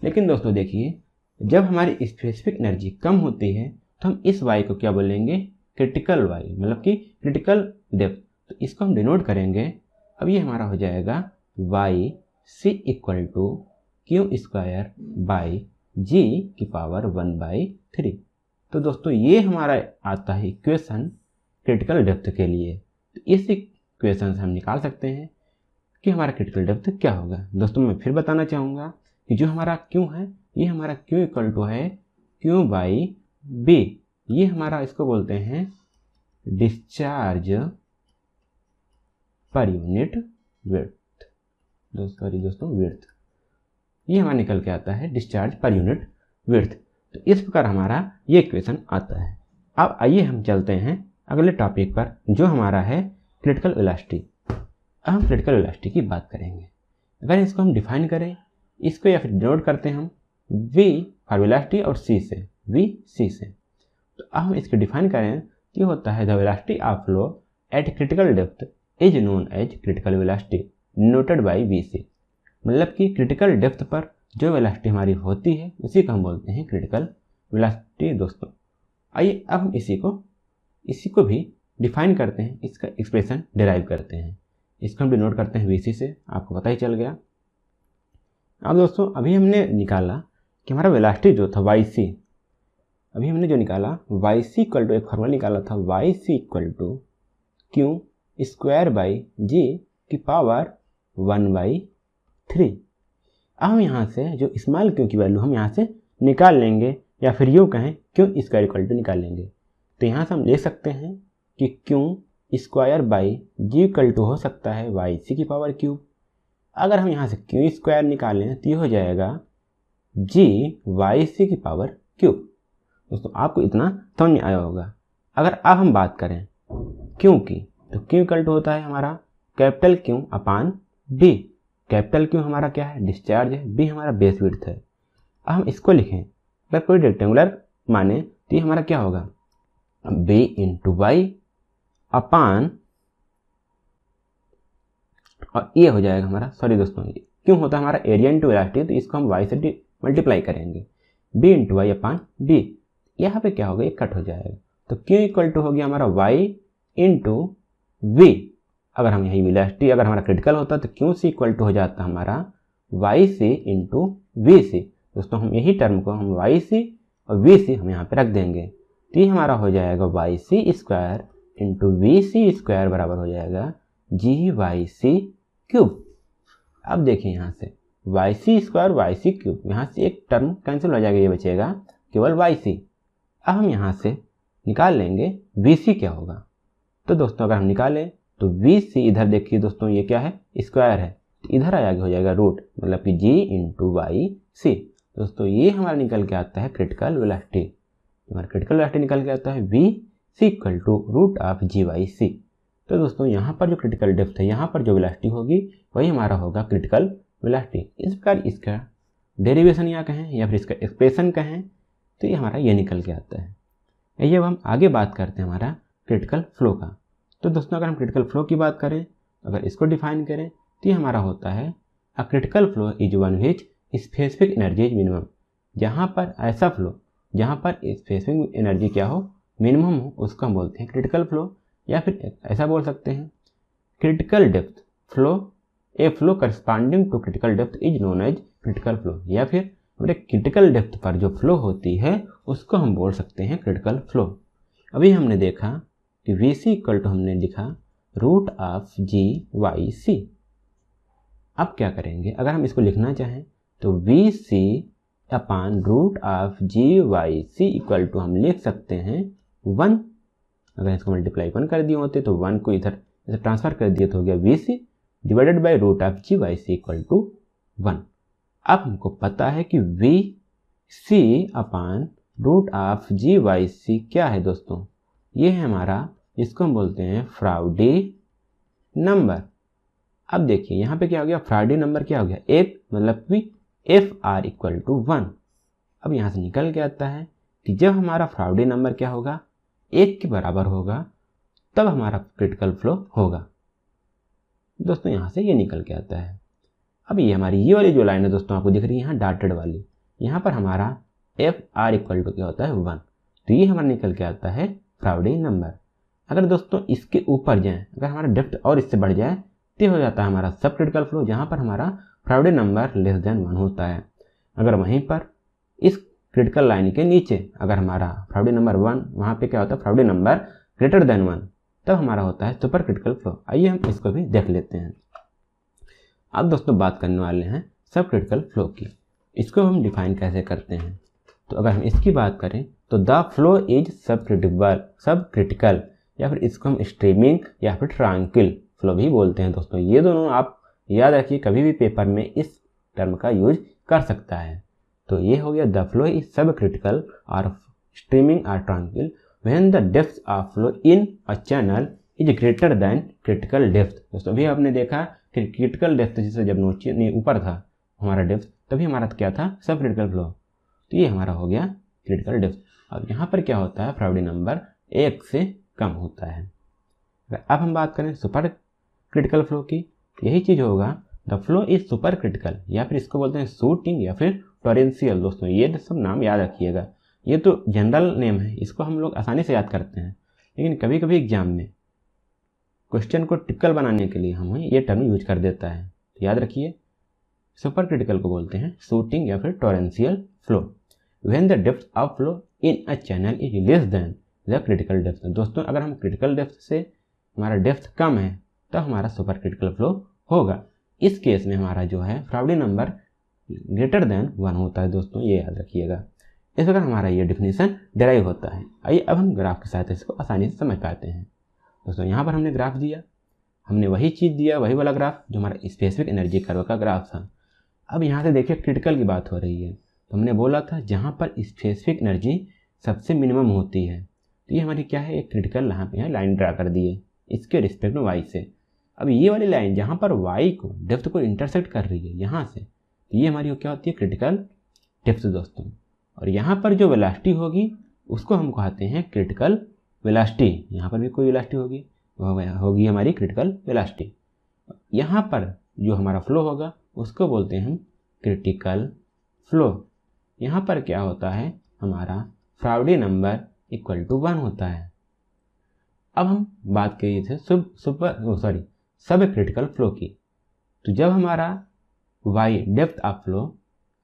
लेकिन दोस्तों देखिए, जब हमारी स्पेसिफिक एनर्जी कम होती है तो हम इस y को क्या बोलेंगे, क्रिटिकल y, मतलब कि क्रिटिकल डेप्थ। तो इसको हम डिनोट करेंगे। अब ये हमारा हो जाएगा yc equal to Q square by g की पावर 1/3। तो दोस्तों ये हमारा आता है इक्वेशन क्रिटिकल डेप्थ के लिए। तो इस इक्वेशन से हम निकाल सकते हैं कि हमारा क्रिटिकल डेप्थ क्या होगा। दोस्तों मैं फिर बताना चाहूँगा कि जो हमारा क्यू है, ये हमारा क्यू इक्वल टू है Q/B। ये हमारा इसको बोलते हैं डिस्चार्ज पर यूनिट विड्थ। दोस्तों विड्थ ये हमारा निकल के आता है डिस्चार्ज पर यूनिट विड्थ। तो इस प्रकार हमारा ये इक्वेशन आता है। अब आइए हम चलते हैं अगले टॉपिक पर, जो हमारा है क्रिटिकल वेलोसिटी। अब हम क्रिटिकल वेलोसिटी की बात करेंगे। अगर इसको हम डिफाइन करें, इसको या फिर डिनोट करते हैं हम v फॉर वेलोसिटी और c से, v c से। तो अब हम इसको डिफाइन करें तो ये होता है the velocity of flow at critical depth is known as critical velocity noted by V C. मतलब कि क्रिटिकल डेप्थ पर जो वेलोसिटी हमारी होती है उसी को हम बोलते हैं क्रिटिकल वेलोसिटी। दोस्तों आइए अब हम इसी को भी डिफाइन करते हैं, इसका एक्सप्रेशन डिराइव करते हैं। इसको हम डिनोट करते हैं वीसी से, आपको पता ही चल गया। अब दोस्तों अभी हमने निकाला कि हमारा वेलोसिटी जो था वाई सी, अभी हमने जो निकाला वाई सी इक्वल टू, एक फॉर्मूला निकाला था Y C equal to Q square by G की पावर 1/3। अब हम यहाँ से जो स्मॉल क्यू की वैल्यू हम यहाँ से निकाल लेंगे, या फिर यूँ कहें क्यू स्क्वायर इक्वल टू निकाल लेंगे। तो यहाँ से हम ले सकते हैं कि q square by g equal to हो सकता है वाई सी की पावर क्यूब। अगर हम यहाँ से क्यू स्क्वायर निकालें तो ये हो जाएगा जी वाई सी की पावर क्यूब। दोस्तों आपको इतना समझ में आया होगा। अगर अब हम बात करें क्यू की, तो क्यू इक्वल टू होता है हमारा कैपिटल क्यू अपान बी। कैपिटल क्यू हमारा क्या है, डिस्चार्ज है, बी हमारा बेस विड्थ है। अब हम इसको लिखें, अगर कोई रेक्टेंगुलर माने तो ये हमारा क्या होगा, बी इंटू वाई अपान, और ये हो जाएगा हमारा, सॉरी दोस्तों क्यों होता है हमारा एरिया इंटू वेलोसिटी, तो इसको हम वाई से मल्टीप्लाई करेंगे, बी इंटू वाई अपान बी। यहाँ पे क्या होगा, ये कट हो जाएगा। तो क्यू इक्वल टू हो गया हमारा वाई इंटू वी। अगर हम यही वेलोसिटी अगर हमारा क्रिटिकल होता तो क्यू सी इक्वल टू हो जाता हमारा वाई सी इंटू वी सी। दोस्तों हम यही टर्म को हम वाई सी और वी सी हम यहाँ पे रख देंगे, तो ये हमारा हो जाएगा y c square into v c square बराबर हो जाएगा जी वाई सी क्यूब। अब देखिए यहाँ से y c square y c cube, यहाँ से एक टर्म कैंसिल हो जाएगा, ये बचेगा केवल वाई सी। अब हम यहाँ से निकाल लेंगे वी सी क्या होगा। तो दोस्तों अगर हम निकालें तो वी सी, इधर देखिए दोस्तों ये क्या है, स्क्वायर है, तो इधर आगे हो जाएगा रूट, मतलब कि जी इंटू वाई सी। दोस्तों ये हमारा निकल के आता है क्रिटिकल वेलोसिटी। हमारा क्रिटिकल वेलोसिटी निकल के आता है v c equal to root of g y c. तो दोस्तों यहाँ पर जो क्रिटिकल डेप्थ है, यहाँ पर जो वेलोसिटी होगी वही हमारा होगा क्रिटिकल वेलोसिटी। इस प्रकार इसका डेरिवेशन या कहें या फिर इसका एक्सप्रेशन कहें तो ये हमारा ये निकल के आता है। ये अब हम आगे बात करते हैं हमारा क्रिटिकल फ्लो का। तो दोस्तों अगर हम क्रिटिकल फ्लो की बात करें, अगर इसको डिफाइन करें तो ये हमारा होता है a critical flow is one which specific energy is minimum. जहाँ पर ऐसा फ्लो जहाँ पर स्पेसिफिक एनर्जी क्या हो, मिनिमम हो, उसको हम बोलते हैं क्रिटिकल फ्लो। या फिर ऐसा बोल सकते हैं critical depth flow, a flow corresponding to critical depth is known as critical flow. या फिर हमारे क्रिटिकल डेप्थ पर जो फ्लो होती है उसको हम बोल सकते हैं क्रिटिकल फ्लो। अभी हमने देखा कि वी सी इक्वल टू हमने लिखा root of g y c. अब क्या करेंगे, अगर हम इसको लिखना चाहें तो v c upon root of g y C equal to हम लिख सकते हैं 1। अगर इसको मल्टीप्लाई 1 कर दिए होते तो 1 को इधर ट्रांसफर कर दिए तो हो गया v c divided by root of g y C equal to 1। अब हमको पता है कि v c upon root of g y c क्या है दोस्तों, ये है हमारा, इसको हम बोलते हैं फ्राउडी नंबर। अब देखिए यहाँ पे क्या हो गया, फ्राउडी नंबर क्या हो गया, एक, मतलब कि एफ आर इक्वल टू 1। अब यहाँ से निकल के आता है कि जब हमारा फ्राउडी नंबर क्या होगा, 1 के बराबर होगा, तब हमारा क्रिटिकल फ्लो होगा। दोस्तों यहाँ से ये निकल के आता है। अब ये हमारी ये वाली जो लाइन है दोस्तों आपको दिख रही है यहाँ डॉटेड वाली, यहाँ पर हमारा एफ आर इक्वल टू क्या होता है 1। तो ये हमारा निकल के आता है फ्राउडी नंबर। अगर दोस्तों इसके ऊपर जाएं, अगर हमारा डेप्थ और इससे बढ़ जाए तो हो जाता है हमारा सब क्रिटिकल फ्लो, जहाँ पर हमारा फ्राउडी नंबर लेस देन 1 होता है। अगर वहीं पर इस क्रिटिकल लाइन के नीचे अगर हमारा फ्राउडी नंबर 1, वहाँ पे क्या होता है फ्राउडी नंबर ग्रेटर देन 1, तब हमारा होता है सुपर क्रिटिकल फ्लो। आइए हम इसको भी देख लेते हैं। अब दोस्तों बात करने वाले हैं सब क्रिटिकल फ्लो की। इसको हम डिफाइन कैसे करते हैं, तो अगर हम इसकी बात करें तो द फ्लो इज सब क्रिटिकल, या फिर इसको हम स्ट्रीमिंग या फिर ट्रांक्विल फ्लो भी बोलते हैं। दोस्तों ये दोनों आप याद रखिए, कभी भी पेपर में इस टर्म का यूज कर सकता है। तो ये हो गया the flow is subcritical और स्ट्रीमिंग और tranquil when the depth of flow in a channel is greater than critical depth. दोस्तों अभी आपने देखा कि क्रिटिकल डेप्थ जैसे जब ऊपर था हमारा डेप्थ, तभी हमारा क्या था, सब क्रिटिकल फ्लो। तो ये हमारा हो गया क्रिटिकल डेप्थ। अब यहाँ पर क्या होता है, फ्राउडी नंबर 1 से कम होता है। अब हम बात करें सुपर क्रिटिकल फ्लो की, यही चीज़ होगा, the flow is super critical, या फिर इसको बोलते हैं शूटिंग या फिर टॉरेंशियल। दोस्तों ये सब नाम याद रखिएगा, ये तो जनरल नेम है, इसको हम लोग आसानी से याद करते हैं, लेकिन कभी कभी एग्जाम में क्वेश्चन को टिपिकल बनाने के लिए हमें ये टर्म यूज कर देता है। तो याद रखिए, सुपर क्रिटिकल को बोलते हैं शूटिंग या फिर torrential flow. When the depth of flow in a channel is less than the critical depth. दोस्तों अगर हम क्रिटिकल डेप्थ से हमारा डेप्थ कम है तो हमारा सुपर क्रिटिकल फ्लो होगा। इस केस में हमारा जो है फ्राउडी नंबर ग्रेटर देन 1 होता है। दोस्तों ये याद रखिएगा। इस प्रकार हमारा ये डिफिनीशन डेराइव होता है। आइए अब हम ग्राफ के साथ इसको आसानी से समझ पाते हैं। दोस्तों यहाँ पर हमने ग्राफ दिया, हमने वही चीज़ दिया, वही वाला ग्राफ जो हमारा स्पेसिफिक एनर्जी कर्व का ग्राफ था। अब यहाँ से देखिए क्रिटिकल की बात हो रही है, तो हमने बोला था जहाँ पर स्पेसिफिक एनर्जी सबसे मिनिमम होती है, तो ये हमारी क्या है, एक क्रिटिकल यहाँ पे है, लाइन ड्रा कर दिए इसके रिस्पेक्ट में वाई से। अब ये वाली लाइन जहाँ पर वाई को डेप्थ को इंटरसेक्ट कर रही है यहाँ से, तो ये हमारी क्या होती है, क्रिटिकल डेप्थ दोस्तों। और यहाँ पर जो वेलोसिटी होगी उसको हम कहते हैं क्रिटिकल वेलोसिटी। यहाँ पर भी कोई वेलोसिटी होगी, वह होगी हमारी क्रिटिकल वेलोसिटी। यहाँ पर जो हमारा फ्लो होगा उसको बोलते हैं हम क्रिटिकल फ्लो। यहाँ पर क्या होता है, हमारा फ्राउडी नंबर इक्वल टू 1 होता है। अब हम बात किए थे सब क्रिटिकल फ्लो की, तो जब हमारा y depth of flow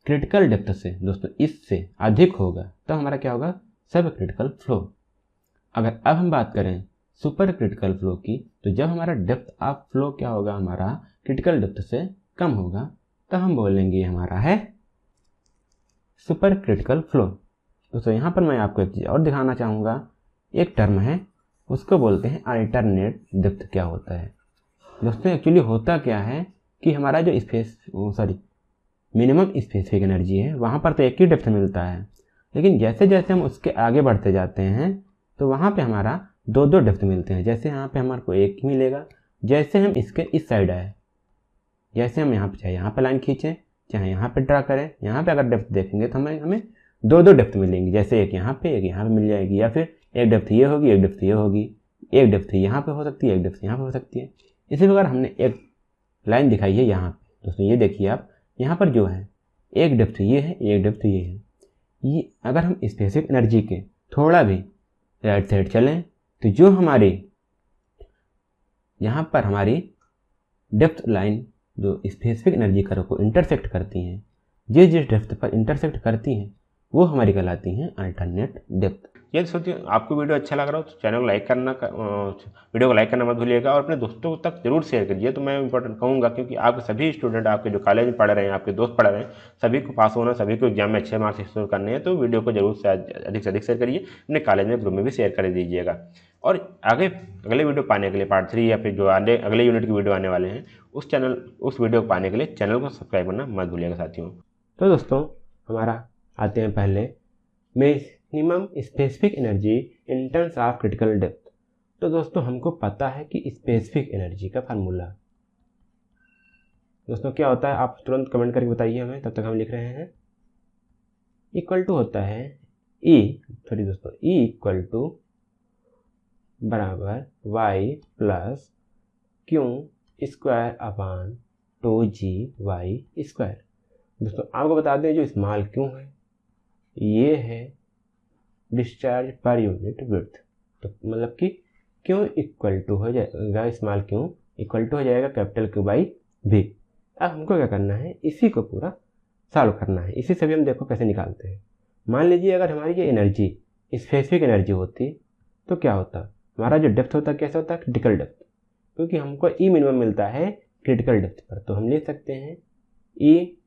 critical depth से दोस्तों इससे अधिक होगा तो हमारा क्या होगा, सब क्रिटिकल फ्लो। अगर अब हम बात करें सुपर क्रिटिकल फ्लो की, तो जब हमारा डेप्थ ऑफ फ्लो क्या होगा, हमारा क्रिटिकल डेप्थ से कम होगा, तो हम बोलेंगे हमारा है सुपर क्रिटिकल फ्लो। दोस्तों यहाँ पर मैं आपको एक चीज़ और दिखाना चाहूँगा, एक टर्म है उसको बोलते हैं अल्टरनेट डेप्थ। क्या होता है दोस्तों, एक्चुअली होता क्या है कि हमारा जो मिनिमम स्पेसिफिक एनर्जी है वहाँ पर तो एक ही डेप्थ मिलता है, लेकिन जैसे जैसे हम उसके आगे बढ़ते जाते हैं तो वहाँ पे हमारा 2 डेप्थ मिलते हैं। जैसे यहाँ पे हमारे को एक ही मिलेगा, जैसे हम इसके इस साइड आए, जैसे हम यहाँ पे चाहे यहाँ पे लाइन खींचें चाहे यहाँ पे ड्रा करें, यहाँ पे अगर डेप्थ देखेंगे तो हमें 2 डेप्थ मिलेंगी। जैसे एक यहाँ पे मिल जाएगी, या फिर एक डेप्थ ये होगी, एक डेप्थ ये होगी, एक डेप्थ यहाँ पे हो सकती है, एक डेप्थ यहाँ पे हो सकती है। इसी प्रकार हमने एक लाइन दिखाई है यहाँ पे। दोस्तों ये देखिए आप, यहाँ पर जो है एक डेप्थ ये है, एक डेप्थ ये है। ये अगर हम स्पेसिफिक एनर्जी के थोड़ा भी राइट साइड चलें तो जो हमारी यहाँ पर हमारी डेप्थ लाइन जो स्पेसिफिक एनर्जी कर्व को इंटरसेक्ट करती हैं, जिस डेप्थ पर इंटरसेक्ट करती हैं वो हमारी कहलाती हैं अल्टरनेट डेप्थ। ये सोचिए आपको वीडियो अच्छा लग रहा हो तो चैनल को लाइक करना, वीडियो को लाइक करना मत भूलिएगा और अपने दोस्तों तक जरूर शेयर करिए। तो मैं इंपॉर्टेंट कहूँगा, क्योंकि आपके सभी स्टूडेंट आपके जो कॉलेज में पढ़ रहे हैं, आपके दोस्त पढ़ रहे हैं, सभी को पास होना, सभी को एग्जाम में अच्छे मार्क्स स्कोर करने हैं। तो वीडियो को जरूर से अधिक शेयर करिए, अपने कॉलेज में ग्रुप में भी शेयर कर दीजिएगा। और आगे अगले वीडियो पाने के लिए पार्ट 3 या फिर जो अगले यूनिट की वीडियो आने वाले हैं उस वीडियो को पाने के लिए चैनल को सब्सक्राइब करना मत भूलिएगा साथियों। तो दोस्तों हमारा आते हैं पहले minimum specific energy in terms of critical depth. तो दोस्तों हमको पता है कि स्पेसिफिक एनर्जी का फार्मूला दोस्तों क्या होता है, आप तुरंत कमेंट करके बताइए हमें, तब तक हम लिख रहे हैं। इक्वल टू होता है ई इक्वल टू बराबर y plus q square upon 2GY square. दोस्तों आपको बता दें जो स्मॉल क्यू है ये है डिस्चार्ज पर यूनिट विड्थ। तो मतलब कि क्यू इक्वल टू हो जाएगा, स्मॉल क्यू इक्वल टू हो जाएगा कैपिटल क्यू बाई भी। अब हमको क्या करना है, इसी को पूरा सॉल्व करना है। इसी से भी हम देखो कैसे निकालते हैं। मान लीजिए अगर हमारी ये एनर्जी स्पेसिफिक एनर्जी होती तो क्या होता, हमारा जो डेप्थ होता कैसे होता है, क्रिटिकल डेप्थ, क्योंकि हमको ई मिनिमम मिलता है क्रिटिकल डेप्थ पर। तो हम लिख सकते हैं E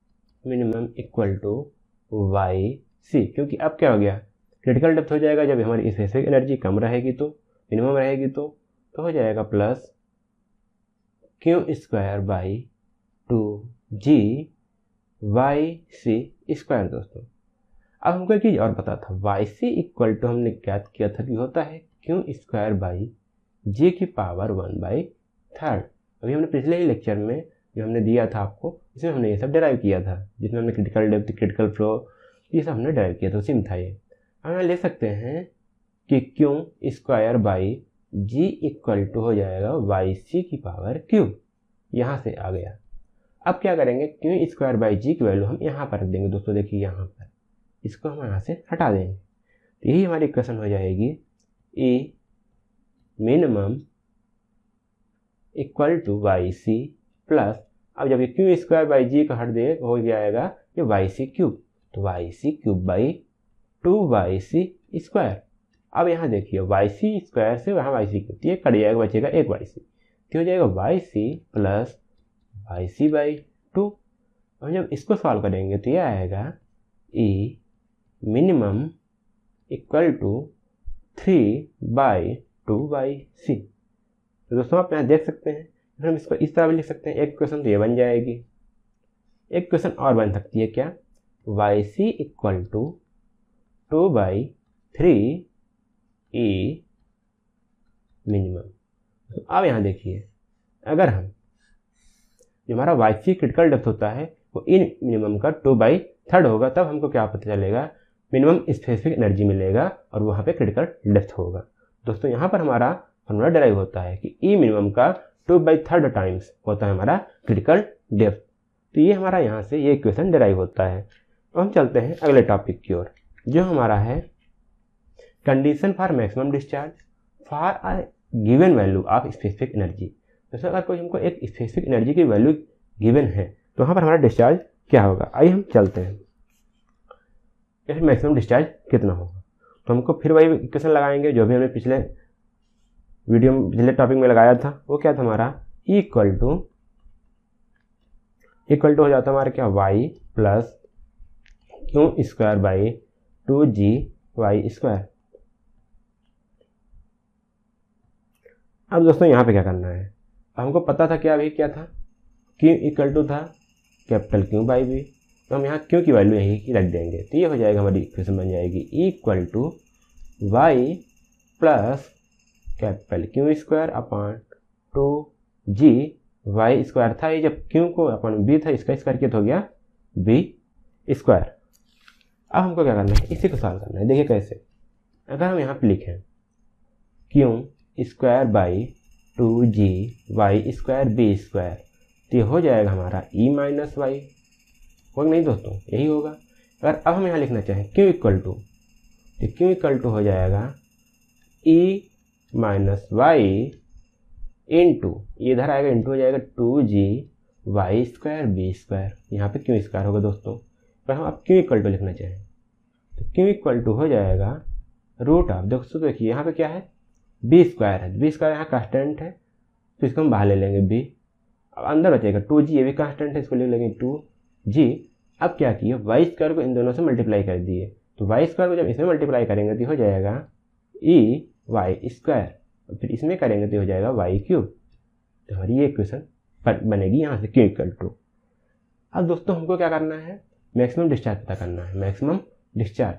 minimum equal to Y C, क्योंकि अब क्या हो गया, क्रिटिकल डेप्थ हो जाएगा जब हमारी स्पेसिफिक एनर्जी कम रहेगी तो मिनिमम रहेगी तो हो जाएगा plus q square by 2GY C square. दोस्तों अब हमको एक चीज़ और पता था, वाई सी इक्वल टू हमने ज्ञात किया था कि होता है क्यू स्क्वायर बाई जी की पावर 1/3। अभी हमने पिछले ही लेक्चर में जो हमने दिया था आपको, इसमें हमने ये सब डिराइव किया था, जिसमें हमने क्रिटिकल डेप्थ, क्रिटिकल फ्लो, ये सब हमने डिराइव किया था, उसी में था ये। हम यहाँ ले सकते हैं कि q square by g equal to हो जाएगा वाई सी की पावर क्यू, यहाँ से आ गया। अब क्या करेंगे, क्यू स्क्वायर बाई जी की वैल्यू हम यहाँ पर रख देंगे दोस्तों, देखिए यहाँ पर, इसको हम यहाँ से हटा देंगे, तो यही हमारी इक्वेशन हो जाएगी E minimum equal to Y C plus, अब जब ये क्यू स्क्वायर बाई जी को हट दे हो जाएगा ये वाई सी क्यूब, तो y c cube by 2yc square. अब यहाँ देखिए वाई सी स्क्वायर से वहाँ वाई सी क्यूब, ये कट जाएगा, बचेगा एक वाई सी, तो हो जाएगा y C plus y c by 2। और जब इसको सॉल्व करेंगे तो ये आएगा ई मिनिमम इक्वल टू 3/2yc। तो दोस्तों आप यहाँ देख सकते हैं, फिर हम इसको इस तरह भी लिख सकते हैं, एक क्वेश्चन तो ये बन जाएगी, एक क्वेश्चन और बन सकती है क्या, y C equal to 2/3 E minimum. तो अब यहाँ देखिए, अगर हम जो हमारा वाई सी क्रिटिकल डेप्थ होता है वो ई मिनिमम का 2/3 होगा, तब हमको क्या पता चलेगा, मिनिमम स्पेसिफिक एनर्जी मिलेगा और वहाँ पे क्रिटिकल डेप्थ होगा। दोस्तों यहाँ पर हमारा फॉर्मूला डिराइव होता है कि ई मिनिमम का 2/3 टाइम्स होता है हमारा क्रिटिकल डेप्थ। तो ये हमारा यहाँ से ये इक्वेशन डिराइव होता है। अब हम चलते हैं अगले टॉपिक की ओर, जो हमारा है condition for maximum discharge for a given value of specific energy. जैसे अगर कोई हमको एक स्पेसिफिक एनर्जी की वैल्यू गिवन है तो वहाँ पर हमारा डिस्चार्ज क्या होगा, आइए हम चलते हैं। जैसे मैक्सिमम डिस्चार्ज कितना होगा, तो हमको फिर वही इक्वेशन लगाएंगे जो भी हमने पिछले वीडियो में, पिछले टॉपिक में लगाया था। वो क्या था हमारा, इक्वल टू हो जाता है हमारा क्या, y plus q square by 2g square. अब दोस्तों यहाँ पे क्या करना है, हमको पता था क्या, अभी क्या था, क्यू इक्वल टू था कैपिटल क्यू बाई बी, तो हम यहाँ क्यू की वैल्यू यही रख देंगे, तो ये हो जाएगा हमारी इक्वेशन बन जाएगी equal to y plus capital q square upon 2g Y square था, ये जब क्यू को अपॉन बी था, इसका स्क्वायर किया तो हो गया बी स्क्वायर। अब हमको क्या करना है, इसी को सॉल्व करना है। देखिए कैसे, अगर हम यहाँ पे लिखें Q square by 2g Y square B square, तो ये हो जाएगा हमारा ई माइनस वाई, होगा नहीं दोस्तों, यही होगा। अगर अब हम यहाँ लिखना चाहें क्यू इक्वल टू, तो क्यू इक्वल टू हो जाएगा ई माइनस वाई इंटू, ये इधर आएगा इंटू हो जाएगा 2g Y square B square, यहाँ पे क्यू स्क्वायर होगा दोस्तों। अगर हम अब क्यू इक्वल टू लिखना चाहें तो क्यू इक्वल टू हो जाएगा रूट ऑफ, दोस्तों देखिए यहाँ पे क्या है, बी स्क्वायर है, बी स्क्वायर यहाँ कांस्टेंट है तो इसको हम बाहर ले लेंगे बी, अब अंदर बचेगा 2g, ये भी कांस्टेंट है, इसको ले लेंगे 2g। अब क्या किया, वाई स्क्वायर को इन दोनों से मल्टीप्लाई कर दिए, तो वाई स्क्वायर को जब इसमें मल्टीप्लाई करेंगे तो हो जाएगा ई वाई स्क्वायर, और फिर इसमें करेंगे तो हो जाएगा वाई क्यूब। तो हमारी ये इक्वेशन बनेगी यहाँ से क्यू इक्वल टू। अब दोस्तों हमको क्या करना है, मैक्सिमम डिस्चार्ज पता करना है, मैक्सिमम डिस्चार्ज।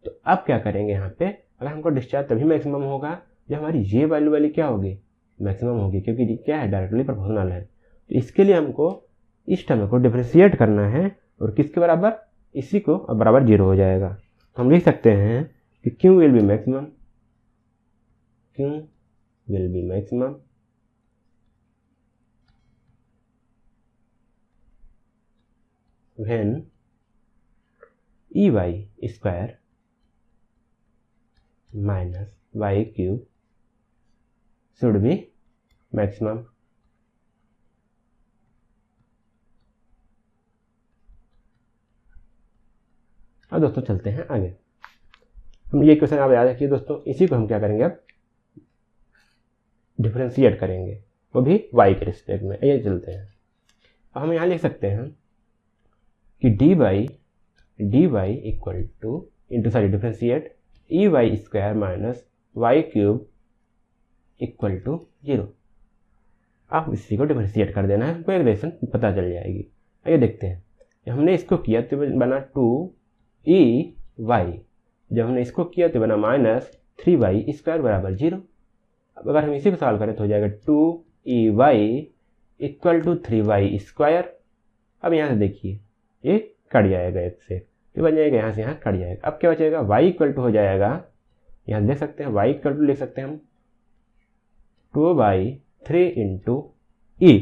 तो अब क्या करेंगे यहाँ पे, अगर हमको डिस्चार्ज तभी मैक्सिमम होगा जब हमारी ये वैल्यू वाली क्या होगी, मैक्सिमम होगी, क्योंकि ये क्या है, डायरेक्टली प्रोपोर्शनल है। तो इसके लिए हमको इस टर्म को डिफरेंशिएट करना है, और किसके बराबर, इसी को, अब बराबर 0 हो जाएगा। तो हम लिख सकते हैं कि Q will be maximum, Q will be maximum when E Y square minus Y cube should be maximum. अब दोस्तों चलते हैं आगे, हम ये क्वेश्चन आप याद रखिए दोस्तों, इसी को हम क्या करेंगे, अब डिफरेंशिएट करेंगे, वो भी y के रिस्पेक्ट में। ये चलते हैं, अब हम यहाँ लिख सकते हैं कि dy equal to differentiate E Y square minus Y cube equal to 0। आप इसी को डिफरेंशिएट कर देना है, हमको इक्वेशन पता चल जाएगी। आइए देखते हैं, हमने इसको किया तो बना 2e वाई। जब हमने इसको किया तो बना -3y² बराबर 0। अब अगर हम इसी को सॉल्व करें तो हो जाएगा 2EY = 3y²। अब यहाँ से देखिए ये कट जाएगा, एक से तो बन जाएगा यहाँ से यहाँ कट जाएगा। अब क्या बचेगा, y = हो जाएगा, यहाँ देख सकते हैं y = लिख सकते हैं हम 2/3 × e,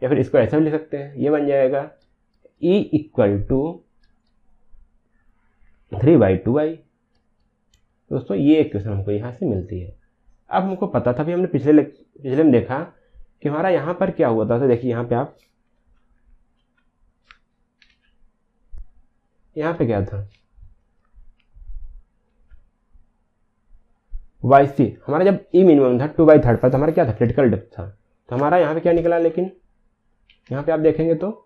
या फिर इसको ऐसा भी लिख सकते हैं, ये बन जाएगा e = 3/2y। दोस्तों ये इक्वेशन हमको यहाँ से मिलती है। अब हमको पता था भी, हमने पिछले में देखा कि हमारा यहाँ पर क्या हुआ था। तो देखिए यहाँ पे आप, यहाँ पे क्या था, YC हमारा जब E मिनिमम था 2/3 पर, तो हमारा क्या था, क्रिटिकल डेप्थ था। तो हमारा यहाँ पे क्या निकला, लेकिन यहाँ पे आप देखेंगे तो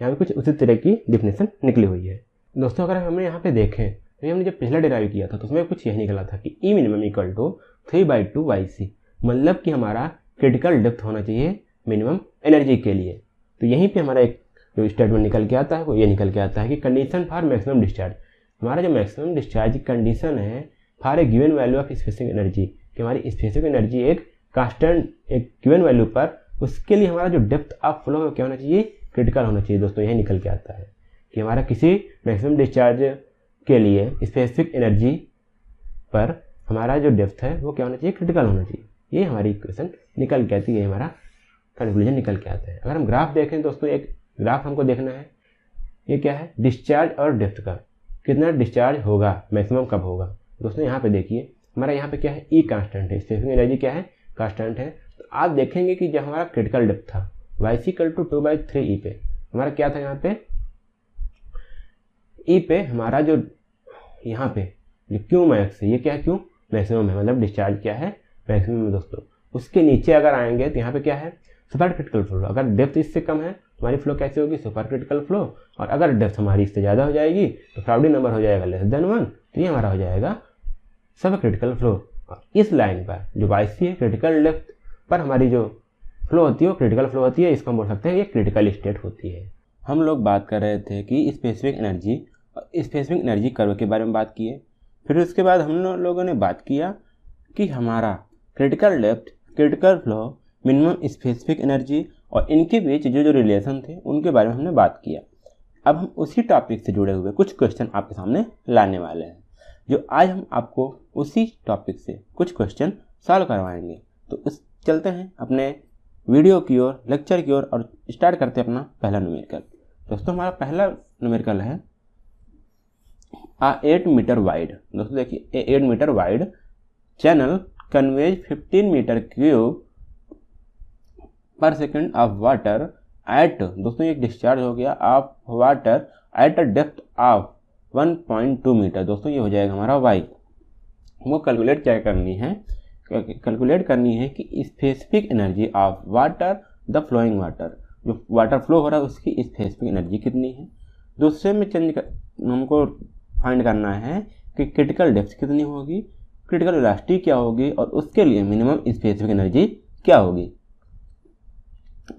यहाँ पे कुछ उसी तरह की डिफिनेशन निकली हुई है। दोस्तों अगर हमें यहाँ पे देखें तो हमने जब पिछला डिराइव किया था तो उसमें कुछ यही निकला था कि E मिनिमम = 3/2 YC, मतलब कि हमारा क्रिटिकल डेप्थ होना चाहिए मिनिमम एनर्जी के लिए। तो यहीं पे हमारा एक जो स्टेटमेंट निकल के आता है वो ये निकल के आता है कि कंडीशन फॉर मैक्सिमम डिस्चार्ज, हमारा जो मैक्सिमम डिस्चार्ज की कंडीशन है for a given value of specific energy, कि हमारी स्पेसिफिक एनर्जी एक कांस्टेंट एक गिवन वैल्यू पर, उसके लिए हमारा जो डेप्थ ऑफ फ्लो है क्या होना चाहिए, क्रिटिकल होना चाहिए। दोस्तों यही निकल के आता है कि हमारा किसी मैक्सिमम डिस्चार्ज के लिए स्पेसिफिक एनर्जी पर हमारा जो डेप्थ है वो क्या होना चाहिए, क्रिटिकल होना चाहिए। ये हमारी इक्वेशन निकल के आती है, हमारा कंक्लूजन निकल के आता है। अगर हम ग्राफ देखें दोस्तों, एक ग्राफ हमको देखना है, ये क्या है, डिस्चार्ज और डेप्थ का, कितना डिस्चार्ज होगा, मैक्सिमम कब होगा। दोस्तों यहाँ पे देखिए हमारा यहाँ पे क्या है, ई कांस्टेंट है, स्पेसिफिक एनर्जी क्या है, कांस्टेंट है। तो आप देखेंगे कि जब हमारा क्रिटिकल डेप्थ था YC = 2/3 E पे, हमारा क्या था, यहाँ पे E पे हमारा जो यहाँ पे जो क्यू मैक्स है, ये क्या है, क्यू मैक्सिमम है, मतलब डिस्चार्ज क्या है, मैक्सिमम है। दोस्तों उसके नीचे अगर आएंगे तो यहाँ पे क्या है, सुपर क्रिटिकल फ्लो। अगर डेप्थ इससे कम है हमारी फ्लो कैसे होगी, सुपर क्रिटिकल फ्लो। और अगर डेप्थ हमारी इससे ज़्यादा हो जाएगी तो फ्राउडी नंबर हो जाएगा <1, तो ये हमारा हो जाएगा सब क्रिटिकल फ्लो। और इस लाइन पर जो YC है, क्रिटिकल डेप्थ पर हमारी जो फ्लो होती है वो क्रिटिकल फ्लो होती है, इसको हम बोल सकते हैं ये क्रिटिकल स्टेट होती है। हम लोग बात कर रहे थे कि स्पेसिफिक एनर्जी और स्पेसिफिक एनर्जी कर्व के बारे में बात किए। फिर उसके बाद हम लोगों ने बात किया कि हमारा critical depth, critical flow, minimum specific energy और इनके बीच जो रिलेशन थे उनके बारे में हमने बात किया। अब हम उसी टॉपिक से जुड़े हुए कुछ क्वेश्चन आपके सामने लाने वाले हैं, जो आज हम आपको उसी टॉपिक से कुछ क्वेश्चन सॉल्व करवाएंगे। तो उस चलते हैं अपने वीडियो की ओर, लेक्चर की ओर, और स्टार्ट करते हैं अपना पहला न्यूमेरिकल। दोस्तों हमारा पहला न्यूमेरिकल है 8 मीटर वाइड। दोस्तों देखिए 8 metre wide channel conveys 15 metre cube per second of water at, दोस्तों ये डिस्चार्ज हो गया of water at a depth of 1.2 metre. दोस्तों ये हो जाएगा हमारा वाई। वो कैलकुलेट क्या करनी है, कैलकुलेट करनी है कि specific energy of water the flowing water, जो वाटर फ्लो हो रहा है उसकी स्पेसिफिक एनर्जी कितनी है। दूसरे में हमको फाइंड करना है कि क्रिटिकल डेप्थ कितनी होगी, क्रिटिकल वेलोसिटी क्या होगी, और उसके लिए मिनिमम स्पेसिफिक एनर्जी क्या होगी।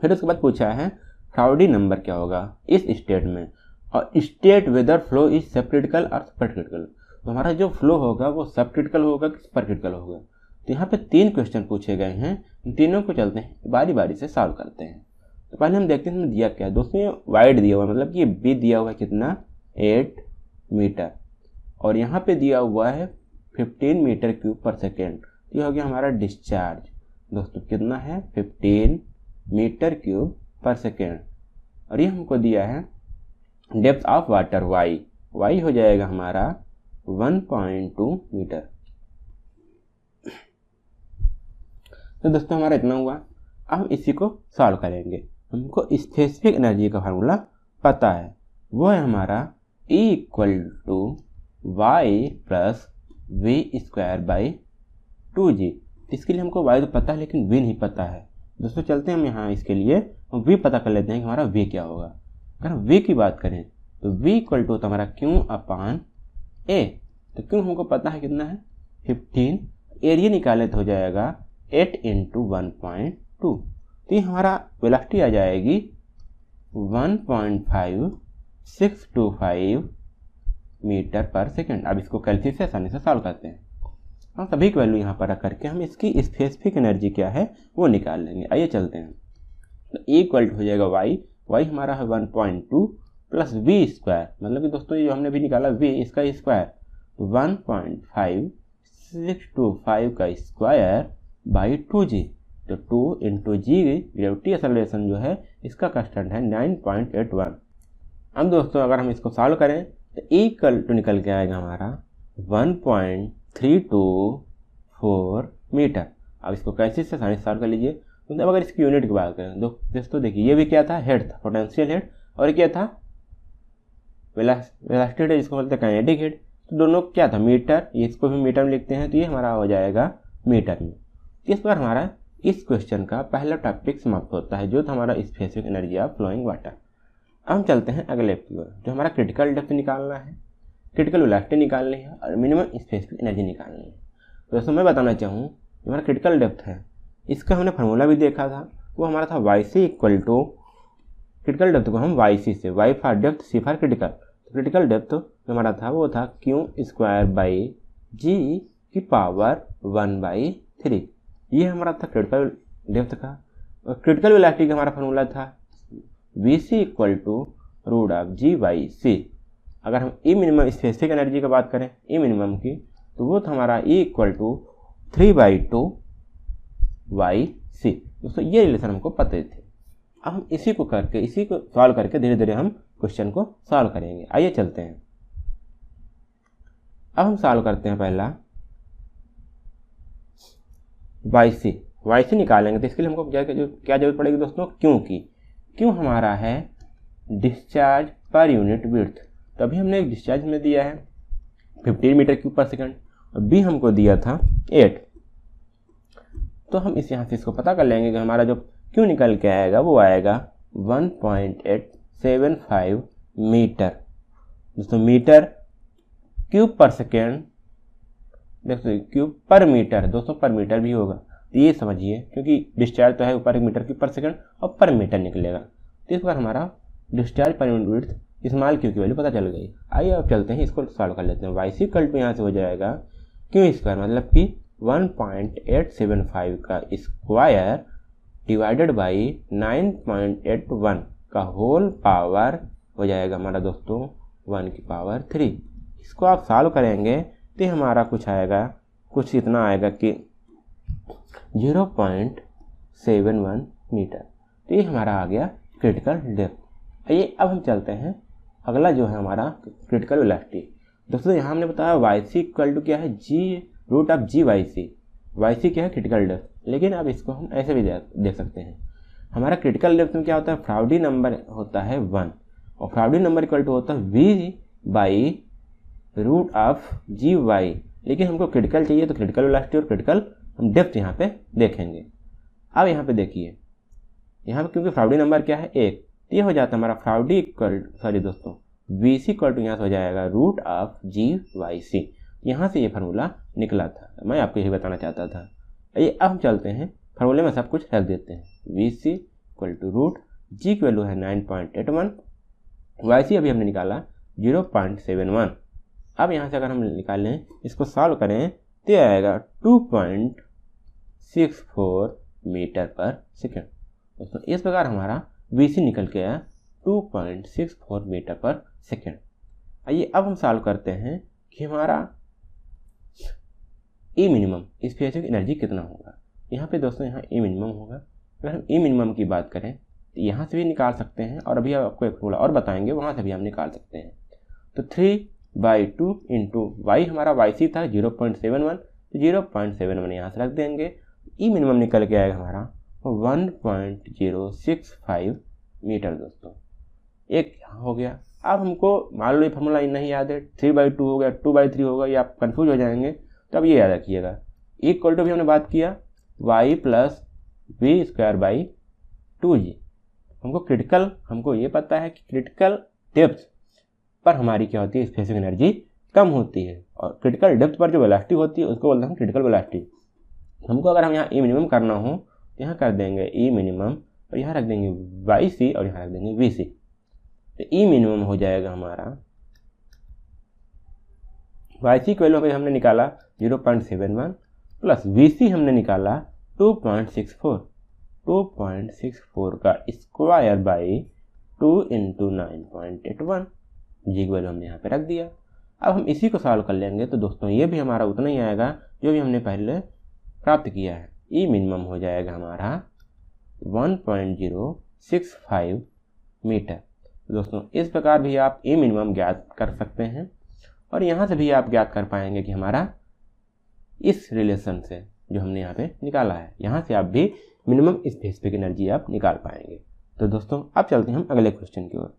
फिर उसके बाद पूछा है फ्राउडी नंबर क्या होगा इस स्टेट में, और state whether flow is subcritical और सुपर क्रिटिकल। तो हमारा जो फ्लो होगा वो सब क्रिटिकल होगा कि सुपर क्रिटिकल होगा। तो यहाँ पे 3 क्वेश्चन पूछे गए हैं, इन तीनों को चलते हैं बारी बारी से सॉल्व करते हैं। तो पहले हम देखते हैं हमें दिया क्या है। दोस्तों ये वाइड दिया हुआ है, मतलब कि ये बी दिया हुआ है कितना, 8 मीटर, और यहाँ पे दिया हुआ है 15 मीटर क्यूब पर सेकेंड। तो ये हो गया हमारा डिस्चार्ज। दोस्तों कितना है, 15 मीटर क्यूब पर सेकेंड, और ये हमको दिया है depth of water Y, Y हो जाएगा हमारा 1.2 मीटर। तो दोस्तों हमारा इतना हुआ। अब हम इसी को सॉल्व करेंगे। हमको स्पेसिफिक एनर्जी का फार्मूला पता है, वो है हमारा E = y + v² / 2g। इसके लिए हमको y तो पता है लेकिन v नहीं पता है। दोस्तों चलते हैं हम यहाँ इसके लिए हम v पता कर लेते हैं कि हमारा v क्या होगा। अगर हम v की बात करें तो v = होता हमारा Q/A। तो क्यों हमको पता है कितना है, 15, एरिया निकाले तो हो जाएगा 8 × 1.2। तो ये हमारा वेलोसिटी आ जाएगी 1.5625 मीटर पर सेकेंड। अब इसको कैलसी से आसानी से सॉल्व करते हैं। हम सभी की वैल्यू यहाँ पर रख करके हम इसकी स्पेसिफिक एनर्जी क्या है वो निकाल लेंगे। आइए चलते हैं। तो इक्वल हो जाएगा वाई हमारा है 1.2 प्लस वी स्क्वायर, मतलब कि दोस्तों ये जो हमने भी निकाला वी इसका स्क्वायर, तो 1.5625 का स्क्वायर बाई 2g। तो 2 इंटू जी ग्रेविटी एक्सेलरेशन जो है इसका कांस्टेंट है 9.81। अब दोस्तों अगर हम इसको सॉल्व करें तो इक्वल टू निकल के आएगा हमारा 1.324 मीटर। अब इसको कैसे से साइंस सॉल्व कर लीजिए। तो अगर इसकी यूनिट की बात करें दोस्तों देखिए ये भी क्या था, हेड था, पोटेंशियल हेड, और ये क्या था, वेलोसिटी हेड, जिसको बोलते हैं काइनेटिक हेड। तो दोनों क्या था, मीटर, ये इसको भी मीटर में लिखते हैं, तो ये हमारा हो जाएगा मीटर में। इस प्रकार हमारा इस क्वेश्चन का पहला टॉपिक समाप्त होता है, जो था हमारा specific energy of flowing water. अब हम चलते हैं अगले की ओर, जो हमारा क्रिटिकल डेप्थ निकालना है, क्रिटिकल वेलोसिटी निकालनी है और मिनिमम स्पेसिफिक एनर्जी निकालनी है। तो दोस्तों मैं बताना चाहूँ जो हमारा क्रिटिकल डेप्थ है इसका हमने फार्मूला भी देखा था, वो हमारा था YC equal to, critical depth को हम YC से, Y for depth, C for critical, तो क्रिटिकल डेप्थ जो हमारा था वो था Q स्क्वायर बाई G की पावर 1/3। ये हमारा था क्रिटिकल डेप्थ का। और क्रिटिकल वेलोसिटी का हमारा फार्मूला था VC equal to root of G/C। अगर हम ई मिनिमम स्पेसिफिक एनर्जी की बात करें, ई मिनिमम की, तो वो था हमारा E इक्वल टू 3/2YC। दोस्तों ये रिलेशन हमको पता थे। अब हम इसी को सॉल्व करके धीरे धीरे हम क्वेश्चन को सॉल्व करेंगे। आइए चलते हैं। अब हम सॉल्व करते हैं पहला YC निकालेंगे। तो इसके लिए हमको क्या जरूरत पड़ेगी दोस्तों, क्यों हमारा है डिस्चार्ज पर यूनिट विड्थ। तो अभी हमने एक डिस्चार्ज में दिया है 15 मीटर क्यूब पर सेकंड और बी हमको दिया था 8। तो हम यहाँ से इसको पता कर लेंगे कि हमारा जो क्यों निकल के आएगा वो आएगा 1.875 मीटर। दोस्तों मीटर क्यूब पर सेकेंड, देखो क्यूब पर मीटर, दोस्तों पर मीटर भी होगा, तो ये समझिए क्योंकि डिस्चार्ज तो है ऊपर मीटर क्यूब पर सेकेंड और पर मीटर निकलेगा। तो इस बार हमारा discharge per unit width small Q की वैल्यू पता चल गई। आइए अब चलते हैं इसको सॉल्व कर लेते हैं। YC इक्वल टू यहाँ से हो जाएगा क्यू स्क्वायर, मतलब कि 1.875 का स्क्वायर डिवाइडेड बाई 9.81 का होल पावर हो जाएगा हमारा दोस्तों 1 की पावर 3। इसको आप सॉल्व करेंगे तो हमारा कुछ आएगा, कुछ इतना आएगा कि 0.71 मीटर। तो ये हमारा आ गया क्रिटिकल डेप्थ। आइए अब हम चलते हैं अगला जो है हमारा क्रिटिकल वेलोसिटी। दोस्तों यहाँ हमने बताया YC इक्वल टू क्या है, G root of GYC। YC क्या है, क्रिटिकल डेप्थ, लेकिन अब इसको हम ऐसे भी देख सकते हैं। हमारा क्रिटिकल डेप्थ में क्या होता है, फ्राउडी नंबर होता है 1 और फ्राउडी नंबर इक्वल टू होता है V by root of GY। लेकिन हमको क्रिटिकल चाहिए तो क्रिटिकल वेलोसिटी और क्रिटिकल हम डेप्थ यहाँ पे देखेंगे। अब यहाँ पे देखिए, यहाँ पे क्योंकि फ्राउडी नंबर क्या है 1, तो ये हो जाता है हमारा फ्राउडी इक्वल, सॉरी दोस्तों, VC इक्वल टू यहाँ से हो जाएगा रूट ऑफ GYC। यहाँ से ये फार्मूला निकला था, मैं आपको यही बताना चाहता था। ये अब हम चलते हैं फार्मूले में सब कुछ रख देते हैं। VC equal to root, G की वैल्यू है 9.81, YC अभी हमने निकाला 0.71। अब यहाँ से अगर हम निकालें, इसको सॉल्व करें तो आएगा 2.64 मीटर पर सेकेंड। दोस्तों इस प्रकार हमारा VC निकल के आया 2.64 मीटर पर सेकेंड। आइए अब हम सॉल्व करते हैं कि हमारा ई मिनिमम स्पेसिफिक एनर्जी कितना होगा। यहाँ पे दोस्तों यहाँ ई मिनिमम होगा। अगर हम ई मिनिमम की बात करें तो यहाँ से भी निकाल सकते हैं और अभी आपको एक फॉर्मूला और बताएंगे, वहाँ से भी हम निकाल सकते हैं। तो 3/2 इंटू वाई, हमारा YC था 0.71, तो 0.71 यहाँ से रख देंगे। ई मिनिमम निकल के आएगा हमारा 1.065 मीटर। दोस्तों एक हो गया। अब हमको मान लो ये फॉर्मूला नहीं याद है, 3/2 हो गया, 2/3 होगा, ये आप कंफ्यूज हो जाएंगे। तो अब ये याद रखिएगा, इक्वल टू भी हमने बात किया y plus we square by 2g। हमको ये पता है कि क्रिटिकल डेप्थ पर हमारी क्या होती है, स्पेसिफिक एनर्जी कम होती है, और क्रिटिकल डेप्थ पर जो वेलोसिटी होती है उसको बोलते हैं क्रिटिकल वेलोसिटी। हमको अगर हम यहाँ ई मिनिमम करना हो तो यहाँ कर देंगे ई मिनिमम और यहाँ रख देंगे YC और यहाँ रख देंगे VC। तो ई मिनिमम हो जाएगा हमारा YC की वैल्यू हमने निकाला 0.71 प्लस VC हमने निकाला 2.64 का स्क्वायर बाई 2 इंटू 9.81, जी की वैल्यू हमने यहाँ पे रख दिया। अब हम इसी को सॉल्व कर लेंगे तो दोस्तों ये भी हमारा उतना ही आएगा जो भी हमने पहले प्राप्त किया है। ई मिनिमम हो जाएगा हमारा 1.065 मीटर। तो दोस्तों इस प्रकार भी आप ई मिनिमम ज्ञात कर सकते हैं और यहाँ से भी आप ज्ञात कर पाएंगे कि हमारा इस रिलेशन से जो हमने यहाँ पे निकाला है, यहाँ से आप भी मिनिमम स्पेसिफिक एनर्जी आप निकाल पाएंगे। तो दोस्तों अब चलते हैं हम अगले क्वेश्चन की ओर।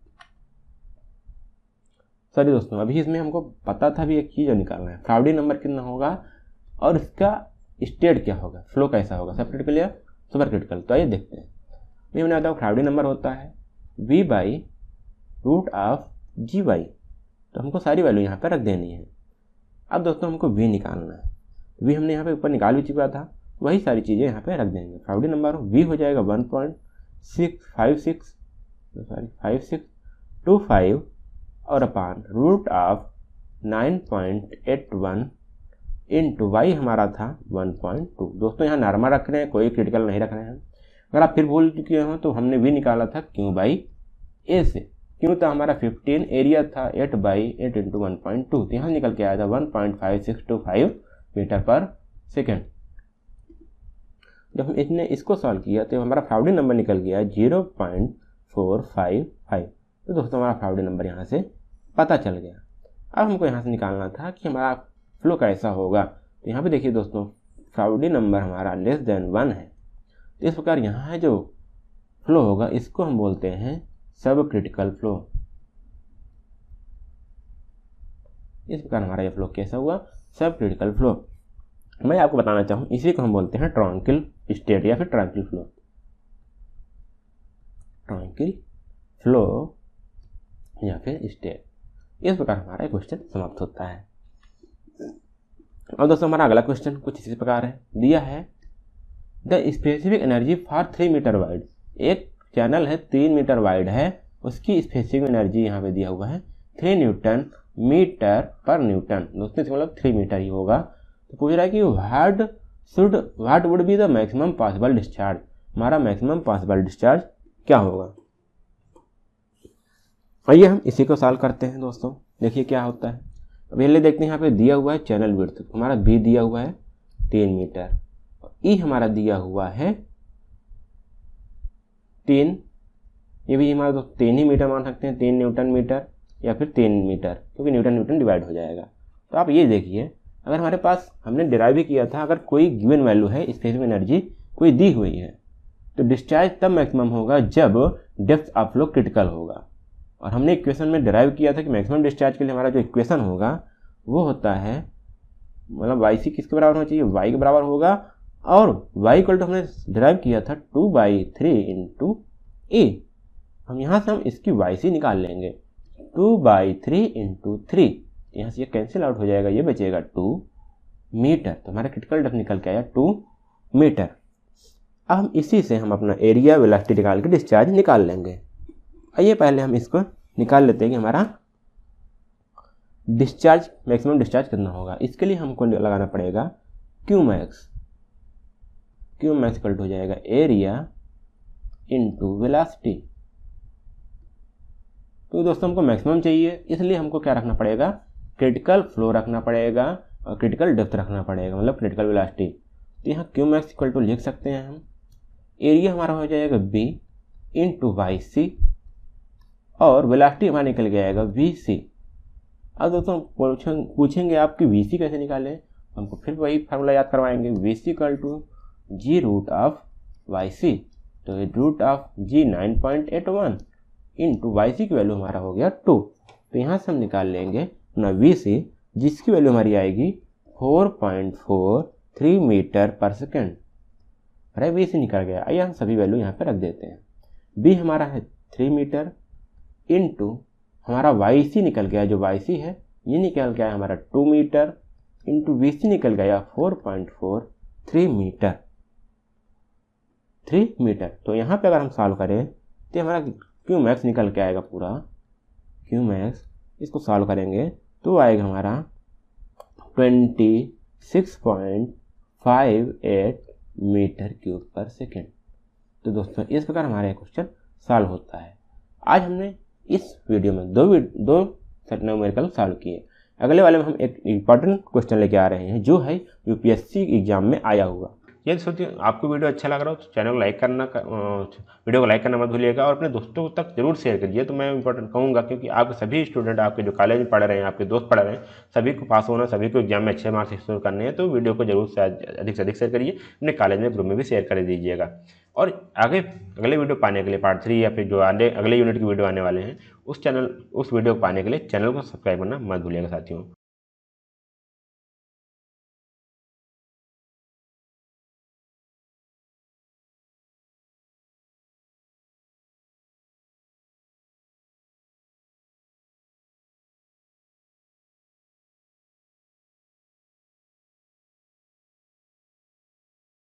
सॉरी दोस्तों, अभी इसमें हमको पता था भी एक चीज़ निकालना है, फ्राउडी नंबर कितना होगा और इसका स्टेट क्या होगा, फ्लो कैसा होगा, सब क्रिटिकल या सुपर क्रिटिकल। तो आइए देखते हैं। ये मैंने बताया फ्राउडी नंबर होता है V/√Gy, तो हमको सारी वैल्यू यहाँ पर रख देनी है। अब दोस्तों हमको V निकालना है। V हमने यहाँ पे ऊपर निकाल भी चुका था, वही सारी चीज़ें यहाँ पे रख देंगे। फ्राउडी नंबर V हो जाएगा 1.5625 और अपान √9.81 इंटू Y हमारा था 1.2। दोस्तों यहाँ नॉर्मल रख रहे हैं, कोई क्रिटिकल नहीं रख रहे हैं। अगर आप फिर भूल चुके हो तो हमने V निकाला था Q/A से। क्यों था हमारा 15, एरिया था 8/8 इंटू 1.2, तो यहाँ निकल के आया था 1.5625 मीटर पर सेकेंड। जब हम इसको सॉल्व किया तो हमारा फ्राउडी नंबर निकल गया 0.455। तो दोस्तों हमारा फ्राउडी नंबर यहाँ से पता चल गया। अब हमको यहाँ से निकालना था कि हमारा फ्लो कैसा होगा। तो यहाँ पे देखिए दोस्तों, फ्राउडी नंबर हमारा लेस देन 1 है, तो इस प्रकार यहाँ है जो फ्लो होगा इसको हम बोलते हैं सब क्रिटिकल फ्लो। इस प्रकार हमारा ये फ्लो कैसा हुआ, सब क्रिटिकल फ्लो। मैं आपको बताना चाहूँ इसी को हम बोलते हैं ट्रैंक्विल स्टेट या फिर ट्रैंक्विल फ्लो। ट्रैंक्विल फ्लो या फिर स्टेट। इस प्रकार हमारा क्वेश्चन समाप्त होता है। और दोस्तों हमारा अगला क्वेश्चन कुछ इसी प्रकार है, दिया है the specific energy for 3 metre wide. एक चैनल है 3 मीटर वाइड है, उसकी स्पेसिफिक एनर्जी यहाँ पे दिया हुआ है 3 न्यूटन मीटर पर न्यूटन। दोस्तों इसका मतलब 3 मीटर ही होगा। तो पूछ रहा है कि what would be the maximum possible discharge. हमारा मैक्सिमम पॉसिबल डिस्चार्ज क्या होगा। आइए हम इसी को सॉल्व करते हैं दोस्तों, देखिए क्या होता है। पहले देखते हैं यहाँ पे दिया हुआ है चैनल विड्थ, हमारा बी दिया हुआ है 3 मीटर, ई हमारा दिया हुआ है 3, ये भी हमारा 3 ही मीटर मान सकते हैं, 3 न्यूटन मीटर या फिर 3 मीटर, क्योंकि न्यूटन न्यूटन डिवाइड हो जाएगा। तो आप ये देखिए, अगर हमारे पास हमने डिराइव भी किया था, अगर कोई गिवन वैल्यू है स्पेसिफिक एनर्जी कोई दी हुई है, तो डिस्चार्ज तब मैक्सिमम होगा जब डेप्थ ऑफ फ्लो क्रिटिकल होगा। और हमने इक्वेशन में डिराइव किया था कि मैक्सिमम डिस्चार्ज के लिए हमारा जो इक्वेशन होगा वो होता है, मतलब YC किसके बराबर होना चाहिए, Y के बराबर होगा। और Y इक्वल टू हमने डिराइव किया था 2/3 इंटू ए। हम यहाँ से हम इसकी YC निकाल लेंगे 2/3 इंटू 3, यहाँ से ये कैंसिल आउट हो जाएगा, ये बचेगा 2 मीटर। तो हमारा क्रिटिकल डेप्थ निकल के आया 2 मीटर। अब हम इसी से हम अपना एरिया वेलोसिटी निकाल के डिस्चार्ज निकाल लेंगे। आइए पहले हम इसको निकाल लेते हैं कि हमारा डिस्चार्ज मैक्सिमम डिस्चार्ज कितना होगा। इसके लिए हमको लगाना पड़ेगा Qmax इक्वल हो जाएगा एरिया इंटू वेलोसिटी। तो दोस्तों हमको मैक्सिमम चाहिए, इसलिए हमको क्या रखना पड़ेगा, क्रिटिकल फ्लो रखना पड़ेगा और क्रिटिकल डेप्थ रखना पड़ेगा, मतलब क्रिटिकल वेलोसिटी। तो यहाँ Qmax इक्वल टू लिख सकते हैं हम, एरिया हमारा हो जाएगा B इंटू YC और वेलोसिटी हमारा निकल के आएगा VC। अब दोस्तों पूछेंगे आप कि VC कैसे निकालें, हमको फिर वही फार्मूला याद करवाएंगे, VC equal to G root of YC। तो root of G 9.81 into YC की वैल्यू हमारा हो गया 2। तो यहाँ से हम निकाल लेंगे अपना VC, जिसकी वैल्यू हमारी आएगी 4.43 मीटर पर सेकेंड। अरे VC निकल गया। आइए हम सभी वैल्यू यहाँ पे रख देते हैं। B हमारा है 3 मीटर इंटू हमारा YC निकल गया, जो YC है ये निकल गया हमारा 2 मीटर इंटू VC निकल गया 4.43 मीटर, 3 मीटर। तो यहाँ पे अगर हम सॉल्व करें तो हमारा Qmax निकल के आएगा पूरा। Qmax इसको सॉल्व करेंगे तो आएगा हमारा 26.58 मीटर क्यूब पर सेकेंड। तो दोस्तों इस प्रकार हमारा ये क्वेश्चन सॉल्व होता है। आज हमने इस वीडियो में दो न्यूमेरिकल सॉल्व किए। अगले वाले में हम एक इम्पॉर्टेंट क्वेश्चन लेके आ रहे हैं जो है यूपीएससी एग्जाम में आया हुआ। यदि सोचिए आपको वीडियो अच्छा लग रहा हो तो चैनल को लाइक करना, वीडियो को लाइक करना मत भूलिएगा और अपने दोस्तों तक जरूर शेयर करिए। तो मैं इंपॉर्टेंट कहूँगा क्योंकि आपके सभी स्टूडेंट, आपके जो कॉलेज में पढ़ रहे हैं, आपके दोस्त पढ़ रहे हैं, सभी को पास होना, सभी को एग्जाम में अच्छे मार्क्स स्कोर करने हैं। तो वीडियो को जरूर से अधिक शेयर करिए, अपने कॉलेज में ग्रुप में भी शेयर कर दीजिएगा। और आगे अगले वीडियो पाने के लिए पार्ट 3 या फिर जो अगले यूनिट की वीडियो आने वाले हैं उस वीडियो को पाने के लिए चैनल को सब्सक्राइब करना मत भूलिएगा साथियों।